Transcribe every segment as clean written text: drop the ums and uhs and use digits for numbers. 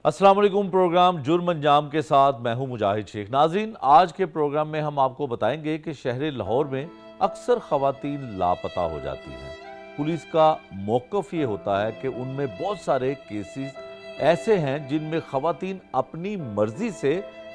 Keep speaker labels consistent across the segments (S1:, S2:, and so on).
S1: अस्सलाम वालेकुम। प्रोग्राम जुर्म अंजाम के साथ मैं हूं मुजाहिद शेख। नाज़रीन, आज के प्रोग्राम में हम आपको बताएंगे कि शहर लाहौर में अक्सर ख़वातीन लापता हो जाती हैं। पुलिस का मौक़िफ़ ये होता है कि उनमें बहुत सारे केसेस ऐसे हैं जिनमें ख़वातीन अपनी मर्ज़ी से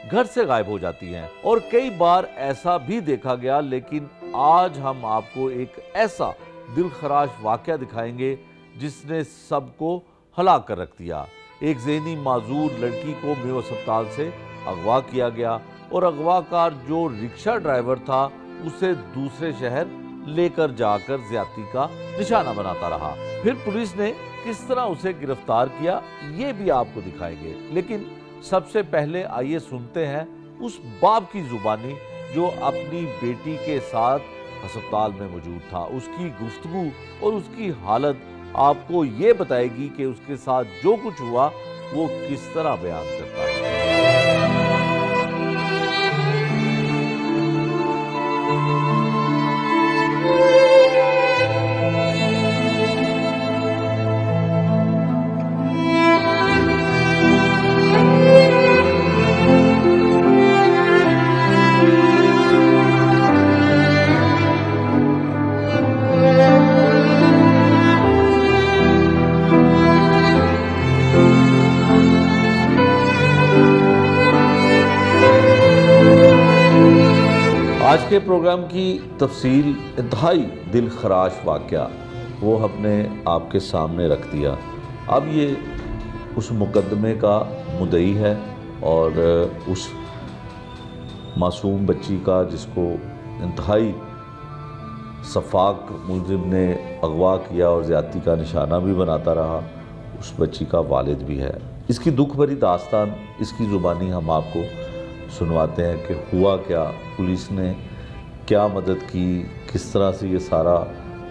S1: घर से गायब हो जाती हैं और कई बार ऐसा भी देखा गया। लेकिन आज हम आपको एक ऐसा दिलखराश वाक़या दिखाएंगे जिसने सबको हला कर रख दिया। एक ज़हनी माजूर लड़की को मेयो अस्पताल से अगवा किया गया और अगवाकार जो रिक्शा ड्राइवर था उसे दूसरे शहर लेकर जाकर ज्यादती का निशाना बनाता रहा। फिर पुलिस ने किस तरह उसे गिरफ्तार किया ये भी आपको दिखाएंगे। लेकिन सबसे पहले आइए सुनते हैं उस बाप की जुबानी जो अपनी बेटी के साथ अस्पताल में मौजूद था। उसकी गुफ्तगू और उसकी हालत आपको ये बताएगी कि उसके साथ जो कुछ हुआ वो किस तरह बयान करता है। आज के प्रोग्राम की तफसील इंतहाई दिल खराश वाक़या वो हमने आपके सामने रख दिया। अब ये उस मुकदमे का मुद्दई है और उस मासूम बच्ची का जिसको इंतहाई सफाक मुलजिम ने अगवा किया और ज़्यादती का निशाना भी बनाता रहा, उस बच्ची का वालिद भी है। इसकी दुख भरी दास्तान इसकी ज़ुबानी हम आपको सुनवाते हैं कि हुआ क्या, पुलिस ने क्या मदद की, किस तरह से ये सारा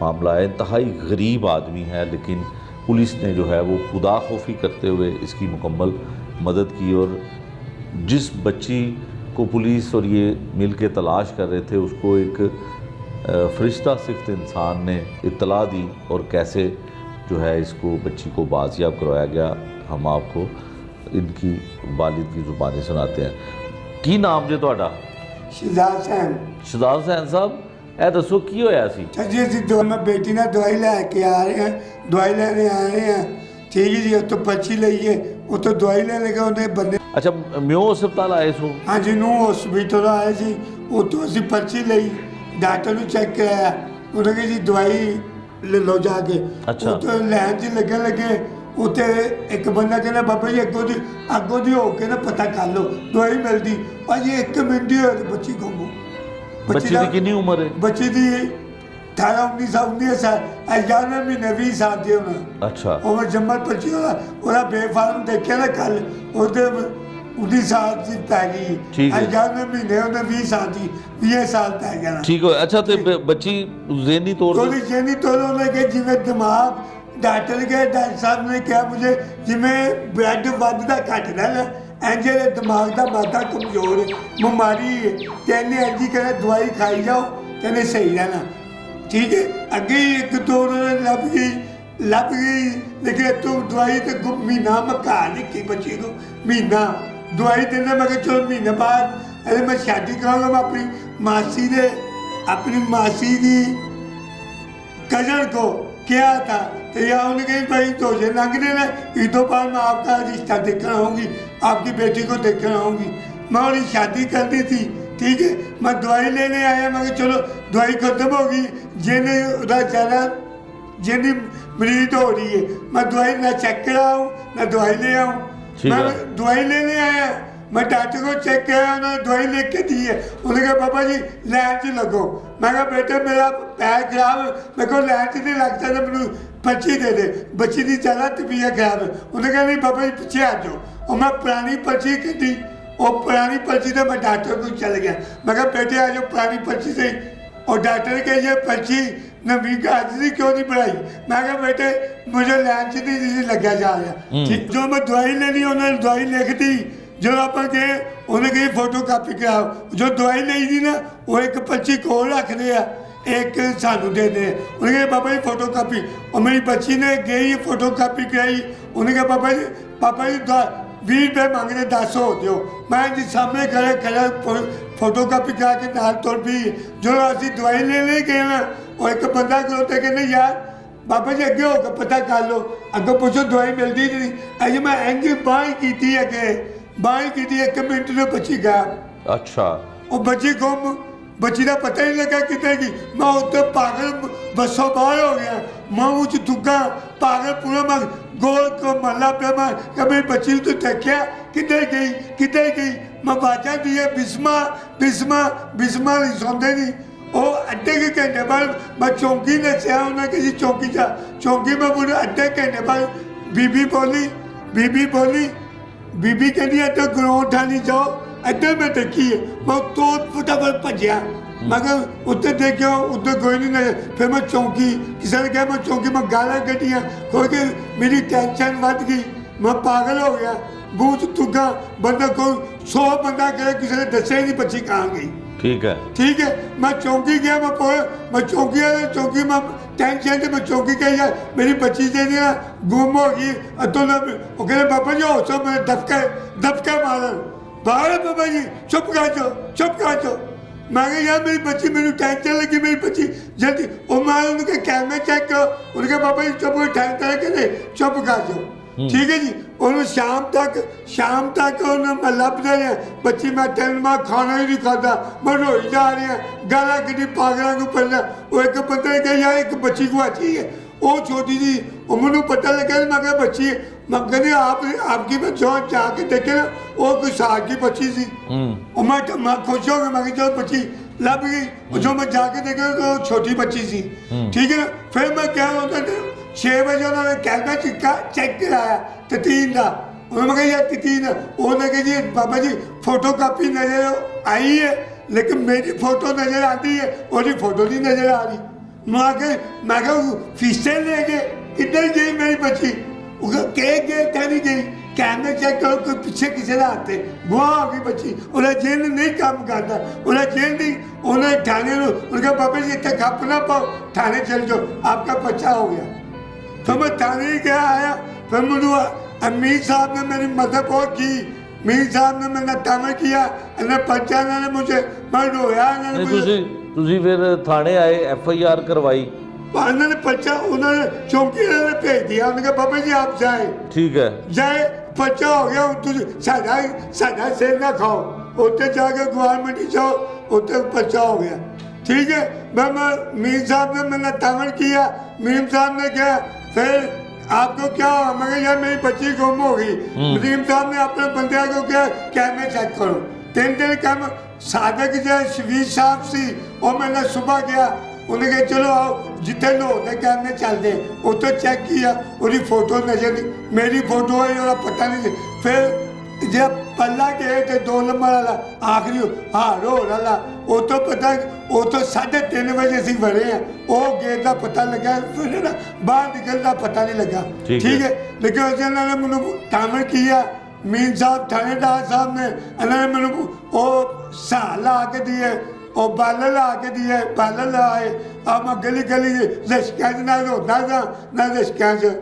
S1: मामला है। इंतहाई गरीब आदमी है लेकिन पुलिस ने जो है वो खुदा खौफी करते हुए इसकी मुकम्मल मदद की और जिस बच्ची को पुलिस और ये मिल के तलाश कर रहे थे उसको एक फरिश्ता सिफ्त इंसान ने इत्तला दी और कैसे जो है इसको बच्ची को बाजियाब करवाया गया हम आपको इनकी वालिद की ज़ुबानी सुनाते हैं। की नाम जे तुहाडा?
S2: शहजाद सैन।
S1: शहजाद सैन साहब, ਇਹ ਦੱਸੋ ਕੀ ਹੋਇਆ ਸੀ?
S2: जी ਅਸੀਂ ਦੋਵੇਂ ਬੇਟੀ ਨਾਲ ਦਵਾਈ ਲੈ ਕੇ ਆ ਰਹੇ ਹਾਂ, ਦਵਾਈ ਲੈਣੇ ਆ ਰਹੇ ਹਾਂ, ਠੀਕ ਹੈ ਜੀ। ਉੱਥੋਂ ਪਰਚੀ ਲਈਏ, ਉੱਥੋਂ ਦਵਾਈ ਲੈ ਕੇ ਉਹਨੇ ਬੰਦੇ
S1: ਅੱਛਾ ਮਿਓ ਹਸਪਤਾਲ ਆਏ ਸੋ?
S2: ਹਾਂਜੀ ਨੂੰ ਹਸਪੀਟਲ ਆਏ ਸੀ, ਉੱਥੋਂ ਅਸੀਂ ਪਰਚੀ ਲਈ, ਡਾਕਟਰ ਨੂੰ ਚੈੱਕ ਕਰਾਇਆ, ਉਹਨੇ ਕਿਹਾ ਜੀ ਦਵਾਈ ਲੈ ਲਓ ਜਾ ਕੇ। ਉੱਥੋਂ ਲਾਈਨ 'ਚ ਲੱਗਣ ਲੱਗੇ, ਉੱਥੇ ਇੱਕ ਬੰਦਾ ਕਹਿੰਦਾ ਬਾਬਾ ਜੀ ਅੱਗੋਂ ਦੀ ਹੋ ਕੇ ਨਾ ਪਤਾ ਕਰ ਲਓ ਦਵਾਈ ਮਿਲਦੀ। ਅਜੇ 1 ਮਿੰਟ ਹੀ ਹੋਇਆ ਬੱਚੀ ਕੋਲ।
S1: ਬੱਚੀ ਦੀ ਕਿੰਨੀ ਉਮਰ ਹੈ?
S2: ਬੱਚੀ ਦੀ 18-19 ਸਾਲ, 11 ਮਹੀਨੇ 20 ਸਾਲ ਦੀ ਹੋਣਾ।
S1: ਅੱਛਾ
S2: ਉਮਰ ਜੰਮਲ ਪਰਚੀ ਉਹਦਾ ਬੇਫਾਰਮ ਦੇਖਿਆ ਨਾ ਕੱਲ, ਉਹਦੇ 19 ਸਾਲ ਦੀ ਪੈ ਗਈ। 11 ਮਹੀਨੇ ਉਹਦੇ 20 ਸਾਲ ਦੀ 20 ਸਾਲ ਪੈ ਗਿਆ।
S1: ਠੀਕ ਹੋ? ਅੱਛਾ ਤੇ ਬੱਚੀ ज़हनी तौर
S2: ਉਹਦੀ ज़हनी तौर ਉਹਨੇ ਕਿ ਜਿਵੇਂ ਦਿਮਾਗ ਡਾਕਟਰ ਕੇ ਡਾਕਟਰ ਸਾਹਿਬ ਨੇ ਕਿਹਾ ਮੁਝੇ ਜਿਵੇਂ ਬਲੱਡ ਵੱਧਦਾ ਘਟਦਾ ਨਾ ਇੰਝ ਇਹਦੇ ਦਿਮਾਗ ਦਾ ਮਾਦਾ ਕਮਜ਼ੋਰ ਬਿਮਾਰੀ ਹੈ। ਕਹਿੰਦੇ ਇੰਝ ਕਹਿੰਦੇ ਦਵਾਈ ਖਾਈ ਜਾਓ ਕਹਿੰਦੇ ਸਹੀ ਰਹਿਣਾ। ਠੀਕ ਹੈ, ਅੱਗੇ ਇੱਕ ਦੋ ਲੱਭ ਗਈ ਲੇਕਿਨ ਤੂੰ ਦਵਾਈ ਤੇ ਮਹੀਨਾ ਮਕਾ ਲਿਖੀ ਬੱਚੀ ਨੂੰ, ਮਹੀਨਾ ਦਵਾਈ ਦੇਣਾ। ਮੈਂ ਕਿਹਾ ਚਲੋ ਮਹੀਨੇ ਬਾਅਦ ਅਰੇ ਮੈਂ ਸ਼ਾਦੀ ਕਰਾਂਗਾ। ਮੈਂ अपनी मासी की कजन को क्या था तो या उन्होंने कही भाई तो से लंघने ना ईदों बाद मैं आपका रिश्ता देखना आऊँगी, आपकी बेटी को देखना आऊँगी। मैं उन्हें शादी करनी थी, ठीक है। मैं दवाई लेने आया, मैं चलो दवाई खत्म होगी, जिन्हें ज़्यादा जिन्हें मरीज हो रही है, मैं दवाई ना चेक कराऊँ ना दवाई ले आऊँ। मैं दवाई लेने आया, मैं डॉक्टर को चेक किया, उन्होंने दवाई लिख के दी है। उन्होंने कहा पापा जी लाइन 'ਚ लगो। मैं कहा बेटे मेरा पैर खराब है, मेरे को लाइन 'ਚ नहीं लग सकता, मैं पर्ची दे दे, बच्ची की ज़्यादा तबीयत खराब है। उन्होंने कहा नहीं पापा जी पीछे आ जाओ। और मैं पुरानी पर्ची कटी और पुरानी पर्ची से मैं डॉक्टर को चल गया। मैं कहा बेटे आ जाओ पुरानी पर्ची से। और डॉक्टर ने कहा ये पर्ची नवी हाजिरी क्यों नहीं बढ़ाई? मैं कहा बेटे मुझे लाइन 'ਚ नहीं लगा जा रहा। ठीक, जो मैं दवाई लेनी उन्होंने दवाई लिख दी। जो आप गए उन्हें कही फोटो कापी कराओ। जो दवाई ली थी ना वो एक पर्ची कोल रखते हैं, एक सानू दे दे। उन्हें कहा पापा जी फोटो कापी। और मेरी बच्ची ने गई फोटो कापी कराई। उन्हें कहा पापा जी 20 रुपए मंगते 10 हो दियो मैं जी सामने खड़ा फोटो कापी करा के नाल तुर पई जो असीं दवाई लेने गए ना और एक बंदा खलोता कहने यार बाबा जी अगे होकर पता कर लो अगों पुछो दवाई मिलती नहीं अजे मैं इंज बांह की अगे बांह की 1 मिनट में बच्ची गायब
S1: अच्छा
S2: वो बच्ची गुम बच्ची का पता नहीं लगा कितने की मैं उत्ते पागल बसों बाहर हो गया मैं उच थुका पागल पूरा मैं गोल को मल्ला पे मैं कभी बच्ची तो देखा किधर गई मैं बाजा दिए बिस्मा बिस्मा बिस्मा नहीं सुनते नहीं वो अद्धे के घंटे बाद मैं चौंकी दसिया उन्हें किसी चौंकी जा चौंकी में पूरे अद्धे घंटे बाद बीबी बोली बीबी कहती अद्धे ग्राउंड ठानी जाओ अद्धे में देखी है मैं तो फटाफट भजया मगर उत्ते देखो उत्ते कोई नहीं नजर फिर मैं चौंकी किसी ने कहा मैं चौंकी में गाला कटिया क्योंकि मेरी टेंशन बढ़ गई मैं पागल हो गया बूझ तुगा बंदा कोई 100 बंदा करे किसी ने दसे नहीं बच्ची कहाँ गई ठीक है मैं चौंकी गया मैं चौंकी में टेंशन से मैं चौंकी गई यार मेरी बच्ची से ना गुम हो गई तो वो कहते बाबा जी हो सो मैं दबके मारन बाहर बाबा जी चुप कर जाओ मैं कहा यार मेरी बच्ची मेरी टेंशन लगी मेरी बच्ची जल्दी और मैं उनके कैमरे चेक करो उनके बाबा जी चुप टेंशन कहते चुप कर जाओ ठीक है जी और शाम तक मैं लभदा रहा बच्ची मैं 3 माह खाना ही नहीं खाता मैं रोई जा रहा गाला कि पागलों को पढ़ना वो एक बंदे ने कहा यार एक बच्ची को अच्छी है वो छोटी जी वो मैंने पता लगा मैं क्या बच्ची है मैं कहते आपकी मैं जो जाके देखे ना वो कोई साल की बच्ची थी और मैं खुश हो गया मैं जो बच्ची लभ गई जो मैं जाके देखा तो छोटी बच्ची थी ठीक है ना फिर मैं क्या होता 6 बजे उन्होंने कैमरा चेक कराया ततीन का उन्होंने कहा यार ततीन उन्होंने कहा जी बाबा जी फोटो कापी नजर आई है लेकिन मेरी फोटो नजर आती है और फोटो नहीं नजर आ रही मैं कहा फीसें ले गए किधर गई मेरी बच्ची गए नहीं गई कैमरे चेक करो कोई पीछे किसी का आते गुआ हो गई बच्ची उन्हें जेल नहीं काम करता उन्हें जेल नहीं उन्हें थाने उनका बाबा जी इतने खप ना पाओ थाने चल जाओ आपका बच्चा हो गया तो मैं थाने ही गया आया फिर मुझे मीर साहब ने मेरी मदद बहुत की मीर साहब ने मैंने ताना किया इन्हें पर्चा इन्होंने मुझे मैं रोया
S1: ਤੁਸੀਂ ਫਿਰ ਥਾਣੇ ਆਏ FIR करवाई
S2: उन्होंने पर्चा उन्होंने चौंकी ने भेज दिया उन्होंने कहा बाबा जी आप जाए
S1: ठीक है
S2: जाए पर्चा हो गया साढ़ा सिर ना खाओ उत्ते जाके गवर्नमेंट जाओ उत्ते पर्चा हो गया ठीक है मैं मीर साहब ने मैंने तामन किया मीर साहब ने कहा फिर आपको क्या हुआ मैं कहा यार मेरी बच्ची गुम हो गई मीर साहब ने अपने बंदे को कहा कैमरे चेक करो 3 कैमरे सादक जो शबीर साहब सी और मैंने सुबह गया उन्हें कहा चलो आओ जितने लोग कैमरे चलते उतो चेक किया उसकी फोटो नजर नहीं मेरी फोटो है पता नहीं फिर जब पल्ला गए तो 2 नंबर वाला आखिरी हार हो वाला वो तो पता वो तो 3:30 बजे असी बड़े हैं वो गेट का पता लगा फिर ना बाहर निकलना पता नहीं लगा ठीक है लेकिन उस मैंने तामन किया मीर साहब थानेदार साहब ने इन्होंने मैंने वो सहा ला के दिए और बाल ला के दिए बाल लाए अब मैं गली रिश्कियां ना रोता था ना रिश्कियां से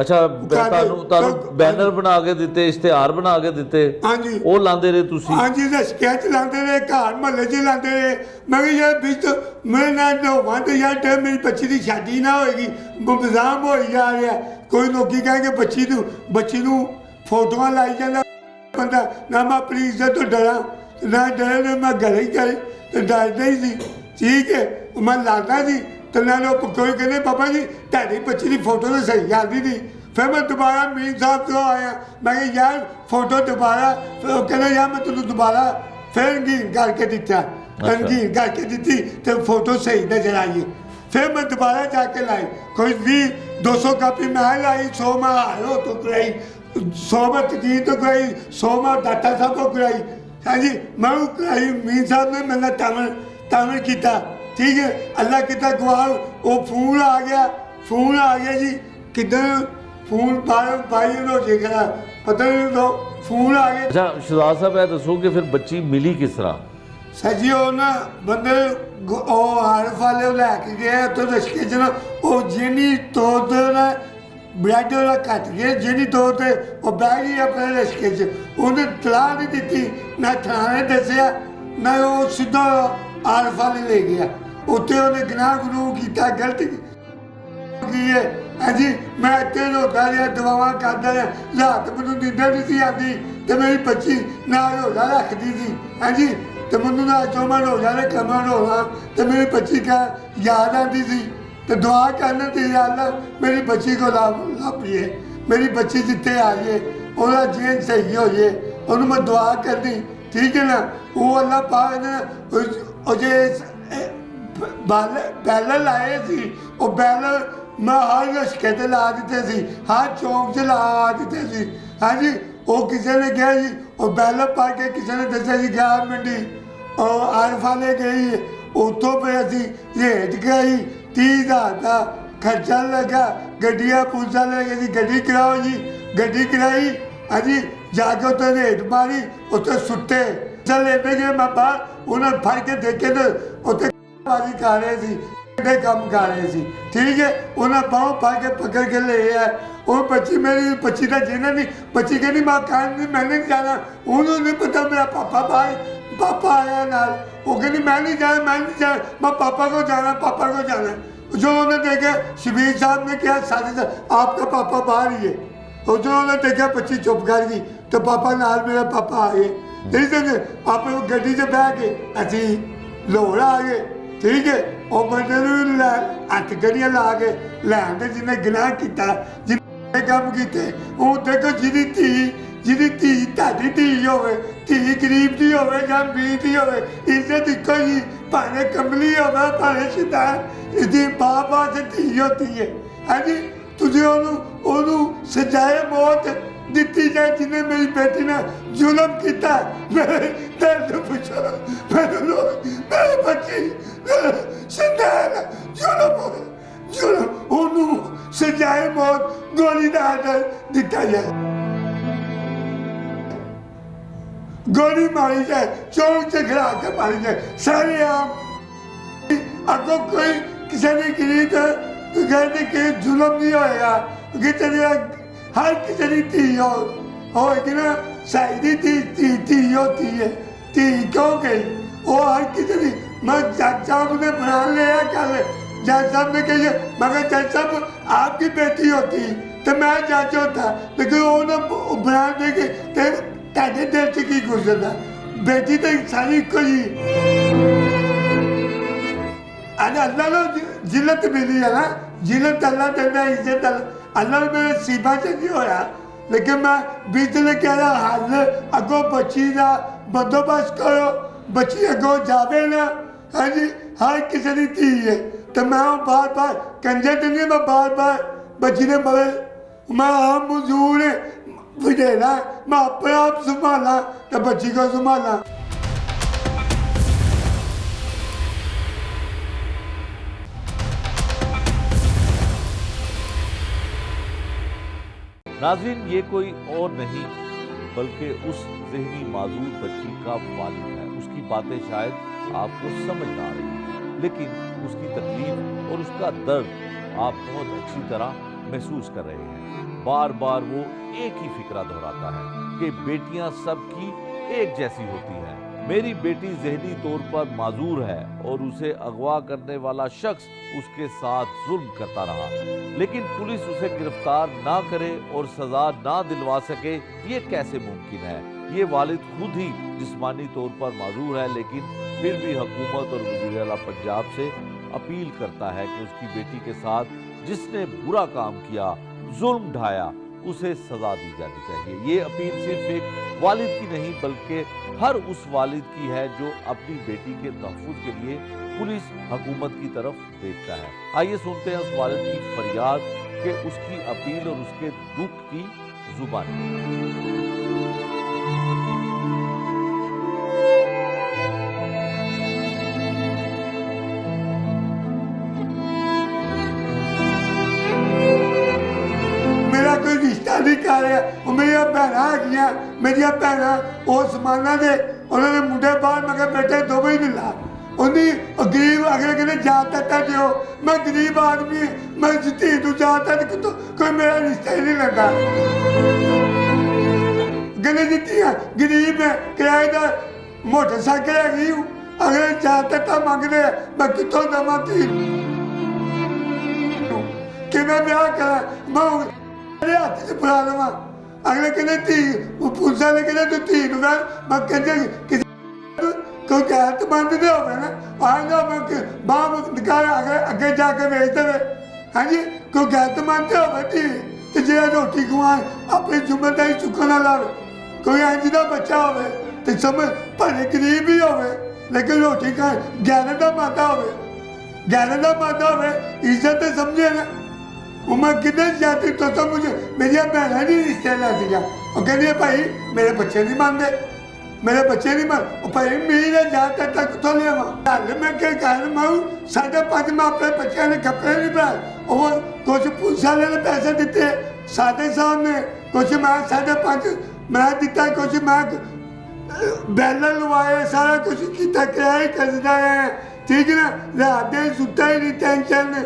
S1: अच्छा ਤੁਹਾਨੂੰ ਬੈਨਰ ਬਣਾ ਕੇ ਦਿੱਤੇ ਇਸ਼ਤਿਹਾਰ ਬਣਾ ਕੇ ਦਿੱਤੇ
S2: ਹਾਂਜੀ ਉਹ
S1: ਲਾਉਂਦੇ ਰਹੇ ਤੁਸੀਂ
S2: ਹਾਂਜੀ ਰਿਸ਼ਕਿਆਂ ਚ ਲਾਉਂਦੇ ਰਹੇ ਘਰ ਮਹੱਲੇ ਚ ਲਾਉਂਦੇ ਰਹੇ ਮੈਂ ਕਿਹਾ ਯਾਰ ਵਿੱਚ ਮੇਰੇ ਨਾਲ ਹੋਵਾਂ ਤੇ ਯਾਰ ਤੇ ਮੇਰੀ ਬੱਚੀ ਦੀ ਸ਼ਾਦੀ ਨਾ ਹੋਏਗੀ ਇੰਤਜ਼ਾਮ ਹੋਈ ਜਾ ਰਿਹਾ ਕੋਈ ਲੋਕੀ ਕਹਿੰਗੇ ਬੱਚੀ ਨੂੰ ਫੋਟੋਆਂ ਲਾਈ ਜਾਂਦਾ ਬੰਦਾ ਨਾ ਮੈਂ ਆਪਣੀ ਇੱਜ਼ਤ ਤੋਂ ਡਰਾਂ ਨਾ ਡਰੇ ਮੈਂ ਘਰੇ ਤੇ ਡਰਦਾ ਹੀ ਸੀ ਠੀਕ ਹੈ ਮੈਂ ਲਾਉਂਦਾ ਸੀ तो ना लोग कोई कहते पापा जी तेरी बच्ची की फोटो तो सही आती थी फिर मैं दोबारा मीर साहब को आया मैं यार फोटो दोबारा फिर वो कहना यार मैं तुझे दोबारा फिर रंगीन करके दिता रंगीन करके दी तो फोटो सही नजर आई फिर मैं दोबारा जाके लाई कोई 200 कापी मैं लाई 100 में हारो तो कराई 100 में तकीर तो कराई 100 में डाटा साहब को कराई हाँ जी मैं कराई मीर साहब ने मैंने तामन किया ठीक है अल्लाह कितना गवाह वो फोन आ गया जी किधर फोन भाई रोजे करा पता नहीं तो फोन आ गया
S1: अच्छा शहजाद साहब ये दसो कि फिर बच्ची मिली किस तरह
S2: सर जी वो ना बंदे आरफ वाले लैके गए तो रश्के च ना वो जिनी तोड़ ਬਲੱਡ ਉਹਦਾ ਘੱਟ ਗਿਆ ਜਿਹੜੀ ਤੌਰ ਤੇ ਉਹ ਬਹਿ ਗਈ ਆਪਣੇ ਰਿਸ਼ਕੇ 'ਚ ਉਹਨੇ ਤਲਾਹ ਨਹੀਂ ਦਿੱਤੀ ਨਾ ਥਾਣੇ ਦੱਸਿਆ ਨਾ ਉਹ ਸਿੱਧਾ ਆਰਫਾ ਨੇ ਲੈ ਗਿਆ ਉੱਥੇ ਉਹਨੇ ਗੁਨਾਹ ਗੁਰੂ ਕੀਤਾ ਗਲਤ ਕੀ ਹੈ ਹਾਂਜੀ ਮੈਂ ਇੱਥੇ ਰੋਦਾ ਰਿਹਾ ਦਵਾਵਾਂ ਕਰਦਾ ਰਿਹਾ ਰਾਤ ਮੈਨੂੰ ਨਿੰਦਰ ਨਹੀਂ ਸੀ ਆਉਂਦੀ ਤੇ ਮੇਰੀ ਬੱਚੀ ਨਾਲ ਰੋਜ਼ਾ ਰੱਖਦੀ ਸੀ ਹਾਂਜੀ ਤੇ ਮੈਨੂੰ ਨਾ ਜੋ ਮੈਂ ਰੋਜ਼ਾ ਰੱਖਾਂ ਮੈਂ ਰੋਣਾ ਤੇ ਮੇਰੀ ਬੱਚੀ ਕਾ ਯਾਦ ਆਉਂਦੀ ਸੀ ਤੇ ਦੁਆ ਕਰਨਾ ਤੇ ਅੱਲਾ ਮੇਰੀ ਬੱਚੀ को लाइए मेरी बच्ची जितने आ जाए ਉਹਦਾ ਜੀਣ ਸਹੀ ਹੋ ਜਾਏ ਉਹਨੂੰ ਮੈਂ ਦੁਆ ਕਰਨੀ ਠੀਕ ਹੈ ਨਾ ਉਹ ਅੱਲਾ ਪਾਕ ਨੇ ਉਹ ਜੇ ਬੈਲ ਲਾਏ ਸੀ ਉਹ ਬੈਲ ਮੈਂ ਹਰ ਰਸ਼ਕੇ ਤੇ ਲਾ ਦਿੱਤੇ ਸੀ ਹਰ ਚੌਂਕ 'ਚ ਲਾ ਦਿੱਤੇ ਸੀ ਹਾਂਜੀ ਉਹ ਕਿਸੇ ਨੇ ਕਿਹਾ ਜੀ ਉਹ ਬੈਲ ਪਾ ਕੇ ਕਿਸੇ ਨੇ ਦੱਸਿਆ ਜੀ ਗਿਆ ਮੰਡੀ ਉਹ ਆਰਫਾ ਲੈ ਗਈ ਉੱਥੋਂ ਫਿਰ ਅਸੀਂ ਰੇਟ ਗਈ 30,000 ਦਾ ਖਰਚਾ ਲੱਗਾ ਗੱਡੀਆਂ ਪੁਲਿਸਾਂ ਲੈ ਗਈ ਸੀ ਗੱਡੀ ਕਰਾਓ ਜੀ ਗੱਡੀ ਕਰਾਈ ਹਾਂਜੀ ਜਾ ਕੇ ਉੱਥੇ ਰੇਟ ਮਾਰੀ ਉੱਥੇ ਸੁੱਤੇ ਚੱਲ ਲੈਂਦੇ ਗਏ ਮੈਂ ਬਾਹਰ ਉਹਨਾਂ ਫੜ ਕੇ ਦੇਖੇ ਤੇ ਉੱਥੇ ਬਾਜੀ ਕਰ ਰਹੇ ਸੀ ਦੇ ਕੰਮ ਕਰ ਰਹੇ ਸੀ ਠੀਕ ਹੈ ਉਹਨਾਂ ਬਾਹੋਂ ਪਾ ਕੇ ਪਕੜ ਕੇ ਲਏ ਆ ਉਹ ਬੱਚੀ ਮੇਰੀ ਬੱਚੀ ਦਾ ਜਿਹਨਾਂ ਦੀ ਬੱਚੀ ਕਹਿੰਦੀ ਮਾਂ ਖਾਣ ਦੀ ਮੈंने नहीं जाना ਉਹਨੂੰ ਨਹੀਂ ਪਤਾ ਮੇਰਾ पापा आया नाल वो कहती मैं नहीं जाना मैं पापा को जाना जो उन्होंने देखा शबीर साहब ने कहा साथी आपका पापा बाहर ही है और जो उन्होंने देखा बच्ची चुप कर गई तो पापा नाल मेरा पापा आ गए नहीं समझे आप गड्डी से बह के असी लाहौर आ गए ठीक है और बंदे हथ गड्डियां ला के लैन जिन्हें गुनाह किया जिन्हें काम किए वो देखो ਜਿਹਦੀ ਧੀ ਤੁਹਾਡੀ ਧੀ ਹੋਵੇ ਧੀ ਗਰੀਬ ਦੀ ਹੋਵੇ ਜਾਂ ਅਮੀਰ ਦੀ ਹੋਵੇ ਇੱਜ਼ਤ ਇੱਕੋ ਹੀ ਭਾਵੇਂ ਕਮਲੀ ਹੋਵੇ ਭਾਵੇਂ ਸਿੱਧਾ ਇਹਦੀ ਬਾਬਾ ਦੀ ਧੀ ਹੁੰਦੀ ਹੈ ਹਾਂਜੀ ਤੁਸੀਂ ਉਹਨੂੰ ਸਜ਼ਾਏ ਮੌਤ ਦਿੱਤੀ ਜਾਏ ਜਿਹਨੇ ਮੇਰੀ ਬੇਟੀ ਨਾਲ ਜ਼ੁਲਮ ਕੀਤਾ ਮੇਰੇ ਦਰਦ ਪੁੱਛੋ ਮੇਰੇ ਬੱਚੀ ਸਿੱਧਾ ਜ਼ੁਲਮ ਉਹਨੂੰ ਸਜ਼ਾਏ ਮੌਤ ਗੋਲੀ ਦਾ ਆਰਡਰ ਦਿੱਤਾ ਜਾਏ गोली मारी जाए चौक से खिला के मारी जाए सारे आम अगो कोई किसी ने गिरी तो कहते कि जुलम नहीं होएगा कि तेरे हर किसी की धी होगी ना साइडी धी होती है धी क्यों गई वो हर किसी की मैं जज साहब ने बना लिया कल जज साहब ने कही मगर जज साहब आपकी बेटी होती तो मैं जज होता लेकिन वो बना दे के ਤੁਹਾਡੇ ਦਿਲ 'ਚ ਕੀ ਗੁਜ਼ਰਦਾ ਬੇਟੀ ਤਾਂ ਸਾਰੀ ਇੱਕੋ ਹੀ ਅੱਲਾ ਨੂੰ ਜ਼ਿਲਤ ਮਿਲੀ ਹੈ ਨਾ ਜ਼ਿਲਤ ਅੱਲਾ ਦਿੰਦਾ ਇੱਜ਼ਤ ਅੱਲਾ ਨੂੰ ਮੇਰੇ ਸੀਬਾ 'ਚ ਨਹੀਂ ਹੋਇਆ ਲੇਕਿਨ ਮੈਂ ਬੀਤ ਨੇ ਕਿਹਾ ਹੱਲ ਅੱਗੋਂ ਬੱਚੀ ਦਾ ਬੰਦੋਬਸਤ ਕਰੋ ਬੱਚੀ ਅੱਗੋਂ ਜਾਵੇ ਨਾ ਹਾਂਜੀ ਹਰ ਕਿਸੇ ਦੀ ਧੀ ਹੈ ਤੇ ਮੈਂ ਬਾਰ ਕੰਜੇ ਤੇ ਨਹੀਂ ਮੈਂ ਬਾਰ ਬੱਚੀ ਦੇ ਮਗਰ मैं आम मजदूर वडेरा मैं अपने आप संभाला तो बच्ची को संभाला।
S1: नाज़रीन, ये कोई और नहीं बल्कि उस ज़हनी माजूर बच्ची का वालिद है। उसकी बातें शायद आपको समझ ना आ रही हैं, लेकिन उसकी तकलीफ और उसका दर्द आप बहुत अच्छी तरह महसूस कर रहे हैं। बार बार वो एक ही फिक्रा दोहराता है कि बेटियां सबकी एक जैसी होती हैं। मेरी बेटी ज़हनी तौर पर माजूर है और उसे अगवा करने वाला शख्स उसके साथ जुल्म करता रहा, लेकिन पुलिस उसे गिरफ्तार ना करे और सजा ना दिलवा सके, ये कैसे मुमकिन है। ये वालिद खुद ही जिस्मानी तौर पर माजूर है, लेकिन फिर भी हुकूमत और वज़ीर आला पंजाब से अपील करता है कि उसकी बेटी के साथ जिसने बुरा काम किया, जुल्म ढाया, उसे सजा दी जानी चाहिए। ये अपील सिर्फ एक वालिद की नहीं बल्कि हर उस वालिद की है जो अपनी बेटी के तहफ़्फ़ुज़ के लिए पुलिस हुकूमत की तरफ देखता है। आइए सुनते हैं उस वालिद की फरियाद कि उसकी अपील और उसके दुख की जुबानी।
S2: नहीं कर रहा वो मेरी भैन है मेरी भैन उस जमाना के उन्होंने मुंडे बाहर मगर बेटे दो ही नहीं ला ਉਹਦੀ ਗਰੀਬ ਅਗਲੇ ਕਹਿੰਦੇ ਜਾਤ ਦਿਓ, ਮੈਂ ਗਰੀਬ ਆਦਮੀ, ਮੈਂ ਧੀ ਨੂੰ ਜਾਤ ਕਿਤੋਂ, ਕੋਈ ਮੇਰਾ ਰਿਸ਼ਤਾ ਹੀ ਨਹੀਂ ਲੱਗਾ। ਕਹਿੰਦੇ ਜਿੱਤੀਆਂ ਗਰੀਬ ਹੈ, ਕਿਰਾਏਦਾਰ ਮੋਟਰਸਾਈਕਲ ਹੈਗੀ, ਅਗਲੇ ਜਾਤ ਮੰਗਦੇ, ਮੈਂ ਕਿੱਥੋਂ ਦੇਵਾਂ ਧੀ ਕਿਵੇਂ ਵਿਆਹ ਕਰਾਂ, ਮੈਂ ਮੇਰੇ ਹੱਥ 'ਚ ਫੜਾ ਲਵਾਂ। ਅਗਲੇ ਕਹਿੰਦੇ ਧੀ, ਪੁਲਿਸ ਵਾਲੇ ਕਹਿੰਦੇ ਤੂੰ ਧੀ ਨੂੰ ਮੈਂ ਕਹਿੰਦੇ ਕੋਈ ਗੈਰਤਮੰਦ ਦੇ ਹੋਵੇ ਨਾ, ਆਏਗਾ ਮੈਂ ਬਾਹਰ ਨਿਕਾਲ ਅੱਗੇ ਜਾ ਕੇ ਵੇਚ ਦੇਵੇ। ਹਾਂਜੀ, ਕੋਈ ਗੈਰਤਮੰਦ ਹੋਵੇ ਧੀ ਤੇ ਜਿਹੜਾ ਰੋਟੀ ਖਵਾਉਣ ਆਪਣੀ ਜ਼ਿੰਮੇਦਾਰੀ ਚੁੱਕਣ ਵਾਲਾ ਹੋਵੇ। ਕੋਈ ਇੰਝ ਦਾ ਬੱਚਾ ਹੋਵੇ ਤੇ ਸਮਝ ਭਾਵੇਂ ਗਰੀਬ ਹੀ ਹੋਵੇ, ਲੇਕਿਨ ਰੋਟੀ ਖਾ ਗਿਆਨ ਦਾ ਮਾਤਾ ਹੋਵੇ, ਗਿਆਨ ਦਾ ਮਾਤਾ ਹੋਵੇ, ਇੱਜ਼ਤ ਤੇ ਸਮਝੇ ਨਾ। ਉਹ ਮੈਂ ਕਿੱਦਾਂ ਜਾਤੀ ਤੋਂ ਮੁਝੇ ਮੇਰੀਆਂ ਭੈਣਾਂ ਨਹੀਂ ਰਿਸ਼ਤੇ ਲੈਂਦੀਆਂ, ਉਹ ਕਹਿੰਦੀ ਭਾਈ ਮੇਰੇ ਬੱਚੇ ਨਹੀਂ ਮੰਨਦੇ, ਮੇਰੇ ਬੱਚੇ ਨਹੀਂ ਮੰਨ, ਉਹ ਭਾਈ ਮੇਰੇ ਜਾਤ ਤੱਕ ਕਿੱਥੋਂ ਲਿਆਵਾਂ। ਹੱਲ ਮੈਂ ਕਿ ਘਰ ਮਾਊ 5.5 ਮੈਂ ਆਪਣੇ ਬੱਚਿਆਂ ਨੇ ਕੱਪੜੇ ਨਹੀਂ ਪਾਏ, ਉਹ ਕੁਛ ਪੁਲਿਸ ਵਾਲੇ ਨੇ ਪੈਸੇ ਦਿੱਤੇ ਸਾਡੇ ਸਾਹਮਣੇ, ਕੁਛ ਮੈਂ 5.5 ਮੈਂ ਦਿੱਤਾ, ਕੁਛ ਮੈਂ ਬੈਲਰ ਲਵਾਏ, ਸਾਰਾ ਕੁਛ ਕੀਤਾ, ਕਿਰਾਏ ਕਰਦਾ ਹੈ, ਠੀਕ ਨਾ। ਰਾਤ ਦੇ ਸੁੱਤਾ ਹੀ ਨਹੀਂ, ਟੈਨਸ਼ਨ ਨੇ।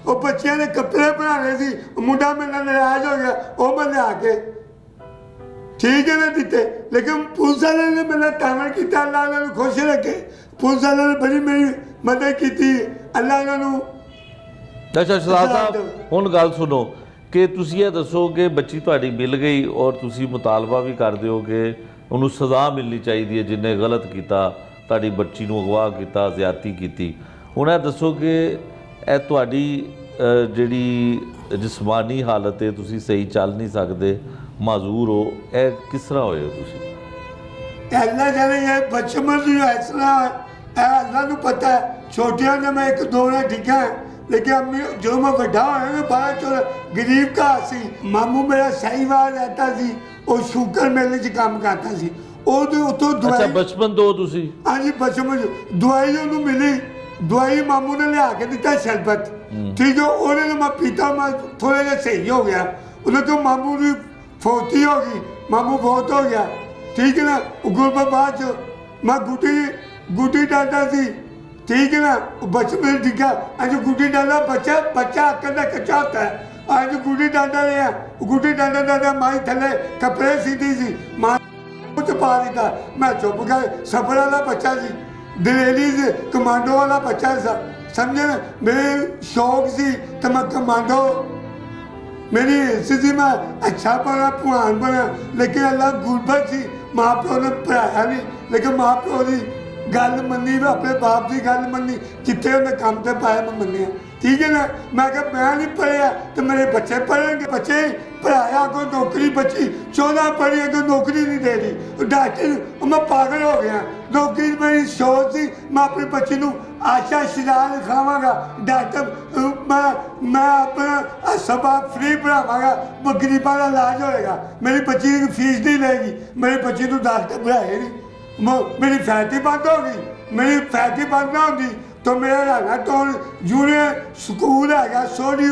S2: ਉਹ ਬੱਚਿਆਂ ਨੇ ਕੱਪੜੇ ਬਣਾਉਣੇ ਸੀ, ਮੁੰਡਾ ਮੇਰੇ ਨਾਲ ਨਾਰਾਜ਼ ਹੋ ਗਿਆ, ਉਹ ਮੈਂ ਲਿਆ ਕੇ ਠੀਕ ਹੈ ਨਾ ਦਿੱਤੇ, ਲੇਕਿਨ ਪੁਲਿਸ ਵਾਲਿਆਂ ਨੇ ਮੇਰਾ ਤਾਮਰ ਕੀਤਾ। ਅੱਲਾ ਉਹਨਾਂ ਨੂੰ ਖੁਸ਼ ਰੱਖੇ, ਪੁਲਿਸ ਵਾਲਿਆਂ ਨੇ ਬੜੀ ਮੇਰੀ ਮਦਦ ਕੀਤੀ, ਅੱਲਾ ਉਹਨਾਂ ਨੂੰ।
S1: ਅੱਛਾ ਸਰਦਾਰ ਸਾਹਿਬ, ਹੁਣ ਗੱਲ ਸੁਣੋ ਕਿ ਤੁਸੀਂ ਇਹ ਦੱਸੋ ਕਿ ਬੱਚੀ ਤੁਹਾਡੀ ਮਿਲ ਗਈ ਔਰ ਤੁਸੀਂ ਮੁਤਾਲਬਾ ਵੀ ਕਰਦੇ ਹੋ ਕਿ ਉਹਨੂੰ ਸਜ਼ਾ ਮਿਲਣੀ ਚਾਹੀਦੀ ਹੈ ਜਿਹਨੇ ਗਲਤ ਕੀਤਾ, ਤੁਹਾਡੀ ਬੱਚੀ ਨੂੰ ਅਗਵਾ ਕੀਤਾ, ਜ਼ਿਆਦਤੀ ਕੀਤੀ। ਹੁਣ ਇਹ ਦੱਸੋ ਕਿ ਇਹ ਤੁਹਾਡੀ ਜਿਹੜੀ ਜਿਸਮਾਨੀ ਹਾਲਤ ਹੈ, ਤੁਸੀਂ ਸਹੀ ਚੱਲ ਨਹੀਂ ਸਕਦੇ, ਮਾਜ਼ੂਰ ਹੋ, ਇਹ ਕਿਸ ਤਰ੍ਹਾਂ ਹੋਏ ਹੋ ਤੁਸੀਂ?
S2: ਅੱਲਾ ਜਾਣੇ ਇਹ ਬਚਪਨ ਦੀ ਇਸ ਤਰ੍ਹਾਂ ਇਹ ਅੱਲਾ ਨੂੰ ਪਤਾ ਹੈ। ਛੋਟਿਆਂ ਨੇ ਮੈਂ 1-2 ਨੇ ਠੀਕਾ ਹੈ, ਲੇਕਿਨ ਅਮੀ ਜੋ ਮੈਂ ਵੱਡਾ ਹੋਇਆ ਨਾ ਬਾਅਦ ਚ ਗਰੀਬ ਘਰ ਸੀ। ਮਾਮੂ ਮੇਰਾ ਸਾਈਵਾਲ ਰਹਿਤਾ ਸੀ, ਉਹ ਸ਼ੂਗਰ ਮੇਲੇ 'ਚ ਕੰਮ ਕਰਦਾ ਸੀ, ਉਹਦੇ ਉੱਥੋਂ ਦਵਾਈ।
S1: ਅੱਛਾ ਬਚਪਨ ਤੋਂ ਤੁਸੀਂ?
S2: ਹਾਂਜੀ ਬਚਪਨ ਦਵਾਈ ਉਹਨੂੰ ਮਿਲੀ, ਦਵਾਈ ਮਾਮੂ ਨੇ ਲਿਆ ਕੇ ਦਿੱਤਾ ਸ਼ਰਬਤ, ਠੀਕ ਹੈ, ਉਹਨੇ ਨੂੰ ਮੈਂ ਪੀਤਾ, ਮੈਂ ਥੋੜ੍ਹਾ ਜਿਹਾ ਸਹੀ ਹੋ ਗਿਆ। ਉਹਨੇ ਤੋਂ ਮਾਮੂ ਦੀ ਫੌਤੀ ਹੋ ਗਈ, ਮਾਮੂ ਬਹੁਤ ਹੋ ਗਿਆ, ਠੀਕ ਹੈ ਨਾ। ਗੁਰਬਤ ਬਾਅਦ ਚ ਮੈਂ ਗੁੱਡੀ ਡਾਲਦਾ ਸੀ, ਠੀਕ ਹੈ ਨਾ। ਬਚਪਨ ਦਿਖਾ ਅੱਜ ਗੁੱਡੀ ਡਾਲਦਾ, ਬੱਚਾ ਅੱਕਰ ਦਾ ਕੱਚਾ ਹੁੰਦਾ ਹੈ। ਅੱਜ ਗੁੱਡੀ ਡਾਲਦਾ ਰਿਹਾ, ਗੁੱਡੀ ਡਾਲਦਾ ਮਾਈ ਥੱਲੇ ਕੱਪੜੇ ਸੀਂਦੀ ਸੀ, ਮਾਂ ਚ ਪਾ ਦਿੱਤਾ, ਮੈਂ ਚੁੱਪ ਗਿਆ। ਸਫਰ ਵਾਲਾ ਬੱਚਾ ਸੀ, ਦਲੇਲੀ ਸੀ, ਕਮਾਂਡੋ ਵਾਲਾ ਬੱਚਾ ਸੀ, ਸਮਝੇ ਨਾ। ਮੇਰੇ ਸ਼ੌਕ ਸੀ ਤੇ ਮੈਂ ਕਮਾਂਡੋ, ਮੇਰੀ ਹਿੱਸੇ ਸੀ, ਮੈਂ ਅੱਛਾ ਬਣਾ, ਭਗਵਾਨ ਬਣਾ, ਲੇਕਿਨ ਅੱਲਾ ਗੁਰਬਤ ਸੀ। ਮਾਂ ਪਿਓ ਨੇ ਪੜ੍ਹਾਇਆ ਨਹੀਂ, ਲੇਕਿਨ ਮਾਂ ਪਿਓ ਦੀ ਗੱਲ ਮੰਨੀ, ਮੈਂ ਆਪਣੇ ਬਾਪ ਦੀ ਗੱਲ ਮੰਨੀ, ਜਿੱਥੇ ਉਹਨੇ ਕੰਮ ਤੇ ਪਾਇਆ ਮੈਂ ਮੰਨਿਆ, ਠੀਕ ਹੈ ਨਾ। ਮੈਂ ਕਿਹਾ ਮੈਂ ਨਹੀਂ ਪੜ੍ਹਿਆ ਤੇ ਮੇਰੇ ਬੱਚੇ ਪੜ੍ਹਨਗੇ, ਬੱਚੇ ਪੜ੍ਹਾਇਆ ਅੱਗੋਂ ਨੌਕਰੀ ਬੱਚੀ 14 ਪੜ੍ਹੀ, ਅੱਗੋਂ ਨੌਕਰੀ ਨਹੀਂ ਦੇ ਰਹੀ। ਡਾਕਟਰ ਮੈਂ ਪਾਗਲ ਹੋ ਗਿਆ, ਨੌਕਰੀ ਮੇਰੀ ਸੋਚ ਸੀ, ਮੈਂ ਆਪਣੀ ਬੱਚੀ ਨੂੰ ਆਸ਼ਾ ਸ਼ਿਰਾਜ ਖਾਵਾਂਗਾ, ਡਾਕਟਰ ਮੈਂ ਆਪਣਾ ਸਭਾ ਫ੍ਰੀ ਪੜ੍ਹਾਵਾਂਗਾ, ਗਰੀਬਾਂ ਦਾ ਇਲਾਜ ਹੋਏਗਾ, ਮੇਰੀ ਬੱਚੀ ਦੀ ਫੀਸ ਨਹੀਂ ਲਏਗੀ। ਮੇਰੀ ਬੱਚੀ ਨੂੰ ਡਾਕਟਰ ਪੜ੍ਹਾਏ ਨਹੀਂ, ਮੇਰੀ ਫੈਕਟਰੀ ਬੰਦ ਹੋ ਗਈ। ਮੇਰੀ ਫੈਕਟਰੀ ਬੰਦ ਨਾ ਹੁੰਦੀ ਤਾਂ ਮੇਰਾ ਹੈਗਾ ਤੋਂ ਜੂਨੀਅਰ ਸਕੂਲ ਹੈਗਾ ਸੋਰੀ,